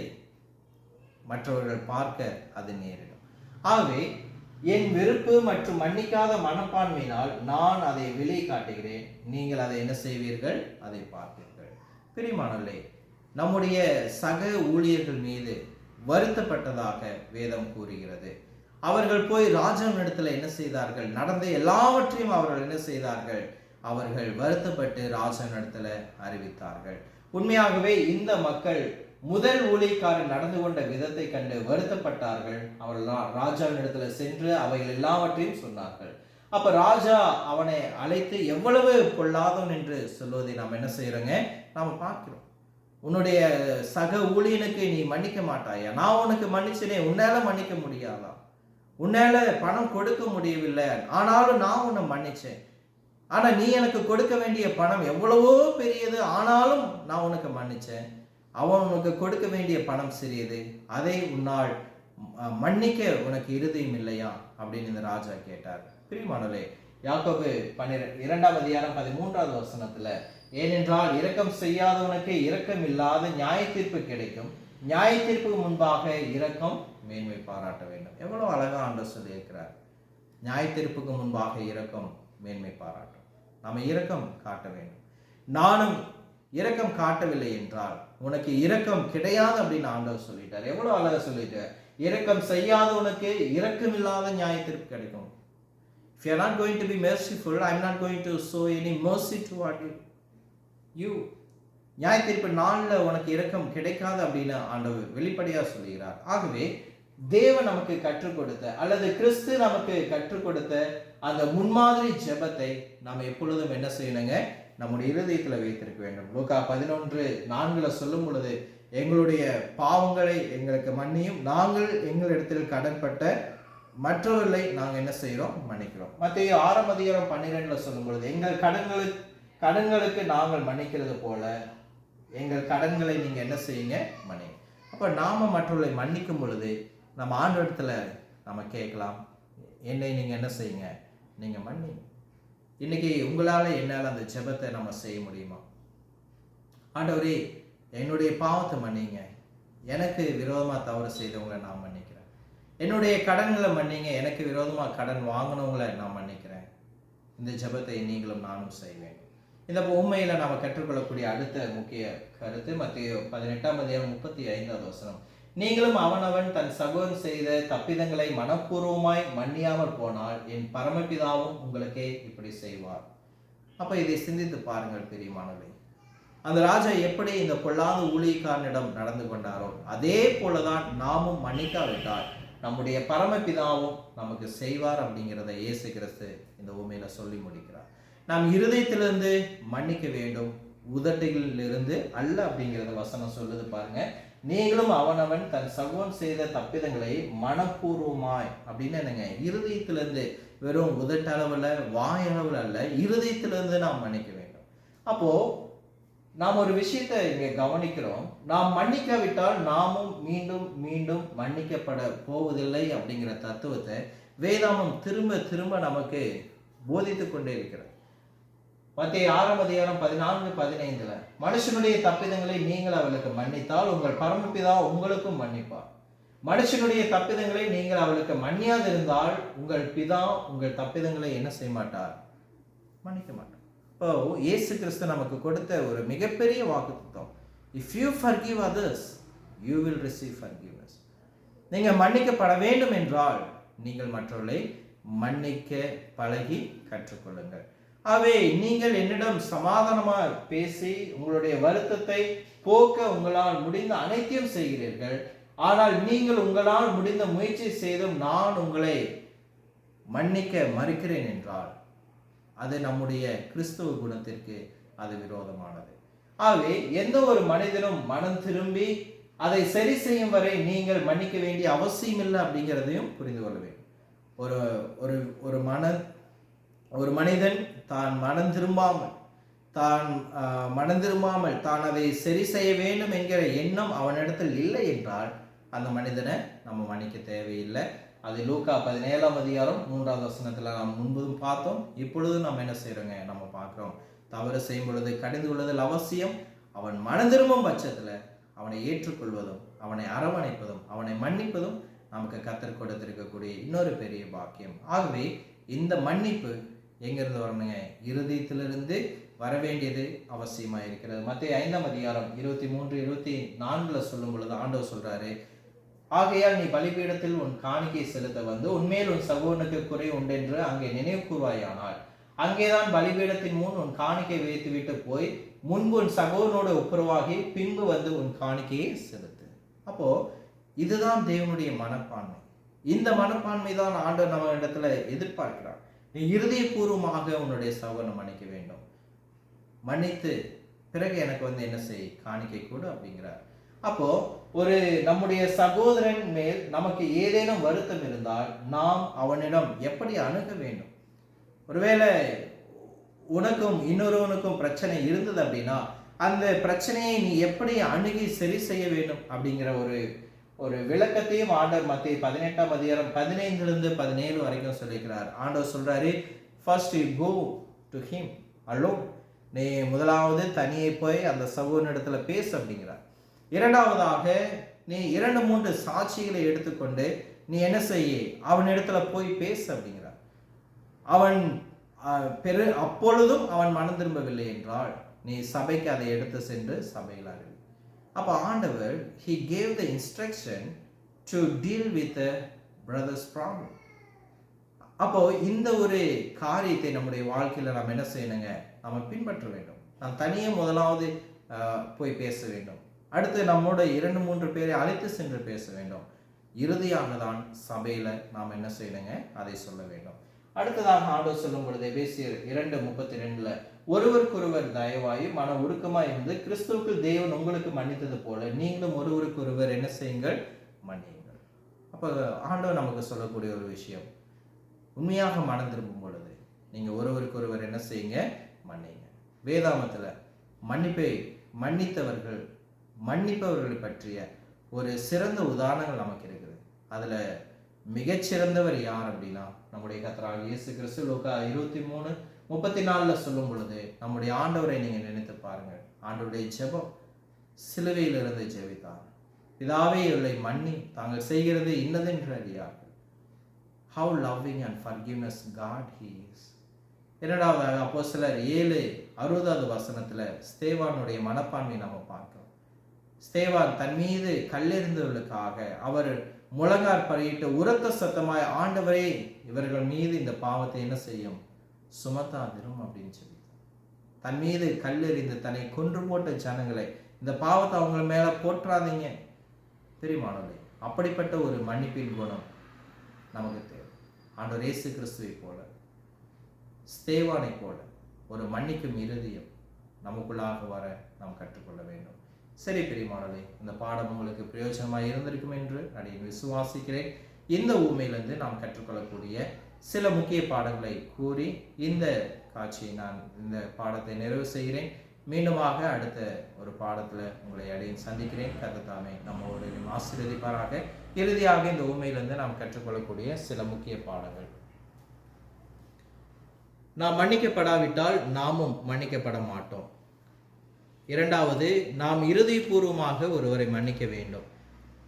மற்றவர்கள் பார்க்க அது நேரிடும். ஆகவே என் வெறுப்பு மற்றும் மன்னிக்காத மனப்பான்மையினால் நான் அதை வெளியே காட்டுகிறேன், நீங்கள் அதை என்ன செய்வீர்கள், அதை பார்ப்பீர்கள். பிரியமானவர்களே, நம்முடைய சக ஊழியர்கள் மீது வருத்தப்பட்டதாக வேதம் கூறுகிறது. அவர்கள் போய் ராஜாவினிடத்தில் என்ன செய்தார்கள், நடந்த எல்லாவற்றையும் அவர்கள் என்ன செய்தார்கள், அவர்கள் வருத்தப்பட்டு ராஜாவினிடத்தில் அறிவித்தார்கள். உண்மையாகவே இந்த மக்கள் முதல் ஊழியக்காரன் நடந்து கொண்ட விதத்தை கண்டு வருத்தப்பட்டார்கள். அவர்கள் ராஜாவினிடத்துல சென்று அவைகள் எல்லாவற்றையும் சொன்னார்கள். அப்ப ராஜா அவனை அழைத்து எவ்வளவு பொல்லாதவன் என்று சொல்வதை நாம் என்ன செய்யறோங்க, நாம பார்க்கிறோம். உன்னுடைய சக ஊழியனுக்கு நீ மன்னிக்க மாட்டாயா? நான் உனக்கு மன்னிச்சனே, உன்னால மன்னிக்க முடியாதா? உன்னால பணம் கொடுக்க முடியவில்லை, ஆனாலும் நான் உன்னை மன்னிச்சேன். ஆனா நீ எனக்கு கொடுக்க வேண்டிய பணம் எவ்வளவோ பெரியது, ஆனாலும் நான் உனக்கு மன்னிச்சேன். அவன் உனக்கு கொடுக்க வேண்டிய பணம் சிறியது, அதை உன்னால் மன்னிக்க உனக்கு இருதயம் இல்லையா அப்படின்னு இந்த ராஜா கேட்டார். பிரியமானவர்களே, யாக்கோபு 2ஆம் அதிகாரம் 13வது வசனத்துல, ஏனென்றால் இரக்கம் செய்யாதவனுக்கு இரக்கம் இல்லாத நியாய தீர்ப்பு கிடைக்கும், நியாய தீர்ப்புக்கு முன்பாக இரக்கம் மேன்மை பாராட்ட வேண்டும். எவ்வளவு அழகா ஆண்டவர் சொல்லி இருக்கிறார். நியாய தீர்ப்புக்கு முன்பாக இரக்கம் மேன்மை பாராட்டும். நாம இரக்கம் காட்ட வேண்டும். நானும் இரக்கம் காட்டவில்லை என்றால் உனக்கு இரக்கம் கிடையாது அப்படின்னு ஆண்டவர் சொல்லிட்டார். எவ்வளவு அழகா சொல்லிட்டார். இரக்கம் செய்யாதவனுக்கு இரக்கம் இல்லாத நியாய தீர்ப்பு கிடைக்கும். If you are not going to be merciful, I am not going to show any mercy toward you. நியாய தீர்ப்பு நாளில் உனக்கு இரக்கம் கிடைக்காது அப்படின்னு ஆண்டவர் வெளிப்படையா சொல்லுகிறார். ஆகவே தேவன் நமக்கு கற்றுக் கொடுத்த அல்லது கிறிஸ்து நமக்கு கற்றுக் கொடுத்த அந்த முன்மாதிரி ஜெபத்தை நாம் எப்பொழுதும் என்ன செய்யணுங்க, நம்முடைய இருதயத்தில் வைத்திருக்க வேண்டும். லூக்கா 11:4 சொல்லும் பொழுது, எங்களுடைய பாவங்களை எங்களுக்கு மன்னியும், நாங்கள் எங்களிடத்தில் கடன்பட்ட மற்றவர்களை நாங்கள் என்ன செய்கிறோம், மன்னிக்கிறோம். மத்தேயு 6ஆம் அதிகாரம் 12 சொல்லும் பொழுது, எங்கள் கடன்களுக்கு நாங்கள் மன்னிக்கிறது போல எங்கள் கடன்களை நீங்க என்ன செய்யுங்க, மன்னிங்க. அப்ப நாம மற்றவர்களை மன்னிக்கும் பொழுது நம்ம ஆண்டவரிடத்துல நம்ம கேட்கலாம், என்னை நீங்க என்ன செய்யுங்க, நீங்க மன்னிங்க. இன்னைக்கு உங்களால என்னால் அந்த ஜெபத்தை நம்ம செய்ய முடியுமா? ஆண்டவரே, என்னுடைய பாவத்தை மன்னிங்க, எனக்கு விரோதமாக தவறு செய்தவங்களை நான் மன்னிக்கிறேன், என்னுடைய கடன்களை மன்னிங்க, எனக்கு விரோதமாக கடன் வாங்கினவங்களை நான் மன்னிக்கிறேன். இந்த ஜெபத்தை நீங்களும் நானும் செய்வேன். இந்த உண்மையில் நாம் கற்றுக்கொள்ளக்கூடிய அடுத்த முக்கிய கருத்து மத்தேயு 18:35 நீங்களும் அவனவன் தன் சகோதரன் செய்த தப்பிதங்களை மனப்பூர்வமாய் மன்னியாமல் போனால் என் பரமபிதாவும் உங்களுக்கே இப்படி செய்வார். அப்போ இதை சிந்தித்து பாருங்கள் பிரியமானவர்களே. அந்த ராஜா எப்படி இந்த பொல்லாத ஊழியக்காரனிடம் நடந்து கொண்டாரோ அதே போலதான் நாமும் மன்னிக்காவிட்டால் நம்முடைய பரமபிதாவும் நமக்கு செய்வார் அப்படிங்கிறத இயேசு கிறிஸ்து இந்த உண்மையில சொல்லி முடிக்கிறார். நாம் இருதயத்திலிருந்து மன்னிக்க வேண்டும், உதட்டுகளிலிருந்து அல்ல அப்படிங்கிறத வசனம் சொல்லுது பாருங்க. நீங்களும் அவனவன் தன் சகோதரன் செய்த தப்பிதங்களை மனப்பூர்வமாய் அப்படின்னு என்னங்க, இருதயத்திலிருந்து, வெறும் உதட்டளவில் வாயளவில் அல்ல, இருதயத்திலிருந்து நாம் மன்னிக்க வேண்டும். அப்போ நாம் ஒரு விஷயத்தை இங்கே கவனிக்கிறோம். நாம் மன்னிக்காவிட்டால் நாமும் மீண்டும் மீண்டும் மன்னிக்கப்பட போவதில்லை அப்படிங்கிற தத்துவத்தை வேதாமம் திரும்ப திரும்ப நமக்கு போதித்து கொண்டே இருக்கிறது. மத்தேயு 6:14-15 மனுஷனுடைய தப்பிதங்களை நீங்கள் அவளுக்கு மன்னித்தால் உங்கள் பரமபிதா உங்களுக்கும் மன்னிப்பார். மனுஷனுடைய தப்பிதங்களை நீங்கள் அவளுக்கு மன்னியாதிருந்தால் உங்கள் பிதா உங்கள் தப்பிதங்களை என்ன செய்ய மாட்டார்? மன்னிக்க மாட்டார். இப்போ இயேசு கிறிஸ்து நமக்கு கொடுத்த ஒரு மிகப்பெரிய வாக்குத்தத்தம், if you forgive others you will receive forgiveness. நீங்கள் மன்னிக்கப்பட வேண்டும் என்றால் நீங்கள் மற்றவர்களை மன்னிக்க பழகி கற்றுக்கொள்ளுங்கள். ஆகவே நீங்கள் என்னிடம் சமாதானமாக பேசி உங்களுடைய வருத்தத்தை போக்க உங்களால் முடிந்த அனைத்தையும் செய்கிறீர்கள். ஆனால் நீங்கள் உங்களால் முடிந்த முயற்சி செய்தும் நான் உங்களை மன்னிக்க மறுக்கிறேன் என்றால் அது நம்முடைய கிறிஸ்துவ குணத்திற்கு அது விரோதமானது. ஆகவே எந்த ஒரு மனிதனும் மனம் திரும்பி அதை சரி செய்யும் வரை நீங்கள் மன்னிக்க வேண்டிய அவசியம் இல்லை அப்படிங்கிறதையும் புரிந்து கொள்ள வேண்டும். ஒரு மனிதன் தான் மனம் திரும்பாமல் தான் அதை சரி செய்ய வேண்டும் என்கிற எண்ணம் அவனிடத்தில் இல்லை என்றால் அந்த மனிதனை நம்ம மன்னிக்க தேவையில்லை. அது லூக்கா 17:3 நாம் முன்பதும் பார்த்தோம். இப்பொழுதும் நம்ம என்ன செய்யறோங்க, நம்ம பார்க்கிறோம். தவறு செய்யும் பொழுது கடிந்து கொள்வதில் அவசியம். அவன் மனம் திரும்பும் பட்சத்தில் அவனை ஏற்றுக்கொள்வதும் அவனை அரவணைப்பதும் அவனை மன்னிப்பதும் நமக்கு கர்த்தர் கொடுத்திருக்கக்கூடிய இன்னொரு பெரிய பாக்கியம். ஆகவே இந்த மன்னிப்பு எங்கிருந்து வரணுங்க? இருதயத்திலிருந்து வர வேண்டியது அவசியமா இருக்கிறது. மத்தேயு 5:23-24 சொல்லும் பொழுது ஆண்டவர் சொல்றாரு, ஆகையால் நீ பலிபீடத்தில் உன் காணிக்கை செலுத்த வந்து உன்மேல் உன் சகோதரனுக்கு குறை உண்டென்று அங்கே நினைவு கூர்வாயானால் அங்கேதான் பலிபீடத்தின் முன் உன் காணிக்கை வைத்து விட்டு போய் முன்பு உன் சகோதரனோடு ஒப்புரவாகி பின்பு வந்து உன் காணிக்கையை செலுத்து. அப்போ இதுதான் தேவனுடைய மனப்பான்மை. இந்த மனப்பான்மை தான் ஆண்டவர் நம்ம இடத்துல எதிர்பார்க்கிறார். நீ இருதயபூர்வமாக உன்னுடைய சகோதரனை மன்னிக்க வேண்டும். மன்னித்து பிறகு எனக்கு வந்து என்ன செய், காணிக்கை கூடு அப்படிங்கிறார். அப்போ ஒரு நம்முடைய சகோதரன் மேல் நமக்கு ஏதேனும் வருத்தம் இருந்தால் நாம் அவனிடம் எப்படி அணுக வேண்டும்? ஒருவேளை உனக்கும் இன்னொருவனுக்கும் பிரச்சனை இருந்தது அப்படின்னா அந்த பிரச்சனையை நீ எப்படி அணுகி சரி செய்ய வேண்டும் அப்படிங்கிற ஒரு விளக்கத்தையும் ஆண்டவர் மத்தேயு 18:15-17 வரைக்கும் சொல்லிக்கிறார். ஆண்டவர் சொல்றாரு, first you go to him alone. நீ முதலாவது தனியே போய் அந்த சகோதரனிடத்துல பேசு அப்படிங்கிறார். இரண்டாவதாக நீ 2-3 சாட்சிகளை எடுத்துக்கொண்டு நீ என்ன செய்ய, அவனிடத்துல போய் பேசு அப்படிங்கிறார். அப்பொழுதும் அவன் மனம் திரும்பவில்லை என்றால் நீ சபைக்கு அதை எடுத்து சென்று சபையில் அறிவி. அப்போ ஆண்டவர் he gave the instruction to deal with the brother's problem. அப்போ இந்த ஒரு காரியத்தை நம்முடைய வாழ்க்கையில நாம் என்ன செய்யணுங்க, நம்ம பின்பற்ற வேண்டும். நாம் தனியே முதலாவது போய் பேச வேண்டும். அடுத்து நம்மோட 2-3 பேரை அழைத்து சென்று பேச வேண்டும். இறுதியாக தான் சபையில நாம் என்ன செய்யணுங்க, அதை சொல்ல வேண்டும். அடுத்ததாக ஆண்டவர் சொல்லும் பொழுது எபேசியர் 2:32 ஒருவருக்கொருவர் தயவாய் மன உருக்கமாய் இருந்து கிறிஸ்துவுக்குள் தேவன் உங்களுக்கு மன்னித்தது போல நீங்களும் ஒருவருக்கொருவர் என்ன செய்யுங்கள், மன்னியுங்கள். அப்போ ஆண்டவர் நமக்கு சொல்லக்கூடிய ஒரு விஷயம், உண்மையாக மனம் திரும்பும் பொழுது நீங்க ஒருவருக்கொருவர் என்ன செய்யுங்க, மன்னிங்க. வேதாமத்துல மன்னிப்பவர்களை பற்றிய ஒரு சிறந்த உதாரணங்கள் நமக்கு இருக்குது. அதுல மிகச்சிறந்தவர் யார் அப்படின்னா நம்முடைய கர்த்தராகிய இயேசு கிறிஸ்து. லூக்கா 23:34 சொல்லும் பொழுது நம்முடைய ஆண்டவரை நீங்க நினைத்து பாருங்கள். ஆண்டவருடைய ஜெபம் சிலுவையிலிருந்து ஜெபித்தார். பிதாவே, இவர்களை மன்னி, தாங்கள் செய்கிறது இன்னதென்று அறியார்கள். How loving and forgiveness God he is. இரண்டாவதாக அப்போஸ்தலர் 7:60 வசனத்துல ஸ்தேவானுடைய மனப்பான்மை நம்ம பார்க்கிறோம். ஸ்தேவான் தன் மீது கல்லெறிந்தவர்களுக்காக அவர் முழங்கார் படியிட்டு உரத்த சத்தமாய், ஆண்டவரே, இவர்கள் மீது இந்த பாவத்தை என்ன செய்யும், சுமத்தாதிரும் அப்படின்னு சொல்லி தன் மீது கல்லெறிந்து தன்னை கொன்று போட்ட ஜனங்களை, இந்த பாவத்தை அவங்க மேல போற்றாதீங்க. பெரியமானவர்களே, அப்படிப்பட்ட ஒரு மன்னிப்பின் குணம் நமக்கு தேவை. ஆண்டவர் இயேசு கிறிஸ்துவை போல, ஸ்தேவானை போல ஒரு மன்னிக்கும் இருதயம் நமக்குள்ளாக வர நாம் கற்றுக்கொள்ள வேண்டும். சரி பிரியமானவர்களே, இந்த பாடம் உங்களுக்கு பிரயோஜனமாக இருந்திருக்கும் என்று நான் விசுவாசிக்கிறேன். இந்த ஊமையிலிருந்து நாம் கற்றுக்கொள்ளக்கூடிய சில முக்கிய பாடங்களை கூறி இந்த காட்சியை நான் இந்த பாடத்தை நிறைவு செய்கிறேன். மீண்டுமாக அடுத்த ஒரு பாடத்தில் உங்களை அடையும் சந்திக்கிறேன். கர்த்தர் நம்மோடு ஆசீர்வதிப்பாராக. இறுதியாக இந்த ஊமையிலிருந்து நாம் கற்றுக்கொள்ளக்கூடிய சில முக்கிய பாடங்கள். நாம் மன்னிக்கப்படாவிட்டால் நாமும் மன்னிக்கப்பட மாட்டோம். இரண்டாவது, நாம் இறுதிபூர்வமாக ஒருவரை மன்னிக்க வேண்டும்.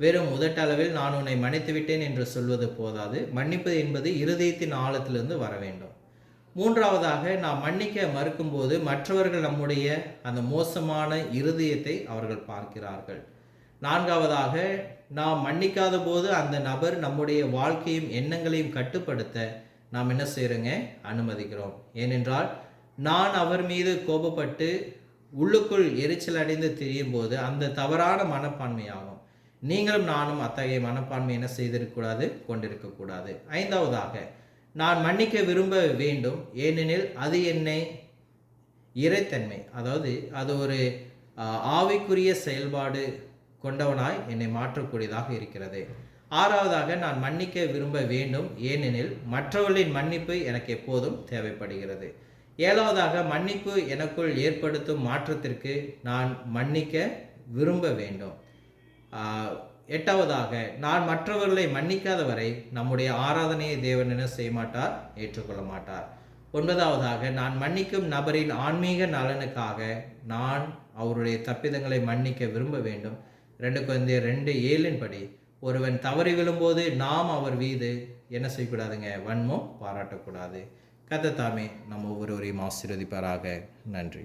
வெறும் முதட்டளவில் நான் உன்னை மன்னித்து விட்டேன் என்று சொல்வது போதாது. மன்னிப்பு என்பது இருதயத்தின் ஆழத்திலிருந்து வர வேண்டும். மூன்றாவதாக, நாம் மன்னிக்க மறுக்கும்போது மற்றவர்கள் நம்முடைய அந்த மோசமான இருதயத்தை அவர்கள் பார்க்கிறார்கள். நான்காவதாக, நாம் மன்னிக்காத போது அந்த நபர் நம்முடைய வாழ்க்கையும் எண்ணங்களையும் கட்டுப்படுத்த நாம் என்ன செய்கிறோங்க, அனுமதிக்கிறோம். ஏனென்றால் நான் அவர் மீது கோபப்பட்டு உள்ளுக்குள் எரிச்சல் அடைந்து திரியும் போது அந்த தவறான மனப்பான்மையாகும். நீங்களும் நானும் அத்தகைய மனப்பான்மை என்ன செய்திருக்கக்கூடாது, கொண்டிருக்கக்கூடாது. ஐந்தாவதாக, நான் மன்னிக்க விரும்ப வேண்டும், ஏனெனில் அது என்னை இறைத்தன்மை, அதாவது அது ஒரு ஆவிக்குரிய செயல்பாடு கொண்டவனாய் என்னை மாற்றக்கூடியதாக இருக்கிறது. ஆறாவதாக, நான் மன்னிக்க விரும்ப வேண்டும், ஏனெனில் மற்றவர்களின் மன்னிப்பு எனக்கு எப்போதும் தேவைப்படுகிறது. ஏழாவதாக, மன்னிப்பு எனக்குள் ஏற்படுத்தும் மாற்றத்திற்கு நான் மன்னிக்க விரும்ப வேண்டும். எட்டாவதாக, நான் மற்றவர்களை மன்னிக்காத வரை நம்முடைய ஆராதனையை தேவன் என்ன செய்ய மாட்டார், ஏற்றுக்கொள்ள மாட்டார். ஒன்பதாவதாக, நான் மன்னிக்கும் நபரின் ஆன்மீக நலனுக்காக நான் அவருடைய தப்பிதங்களை மன்னிக்க விரும்ப வேண்டும். 2 கொரிந்தியர் 2:7 படி, ஒருவன் தவறி விழும்போது நாம் அவர் மீது என்ன செய்யக்கூடாதுங்க, வன்மம் பாராட்டக்கூடாது. கர்த்தர் தாமே நம்ம ஒவ்வொருவரையும் ஆசீர்வதிப்பாராக. நன்றி.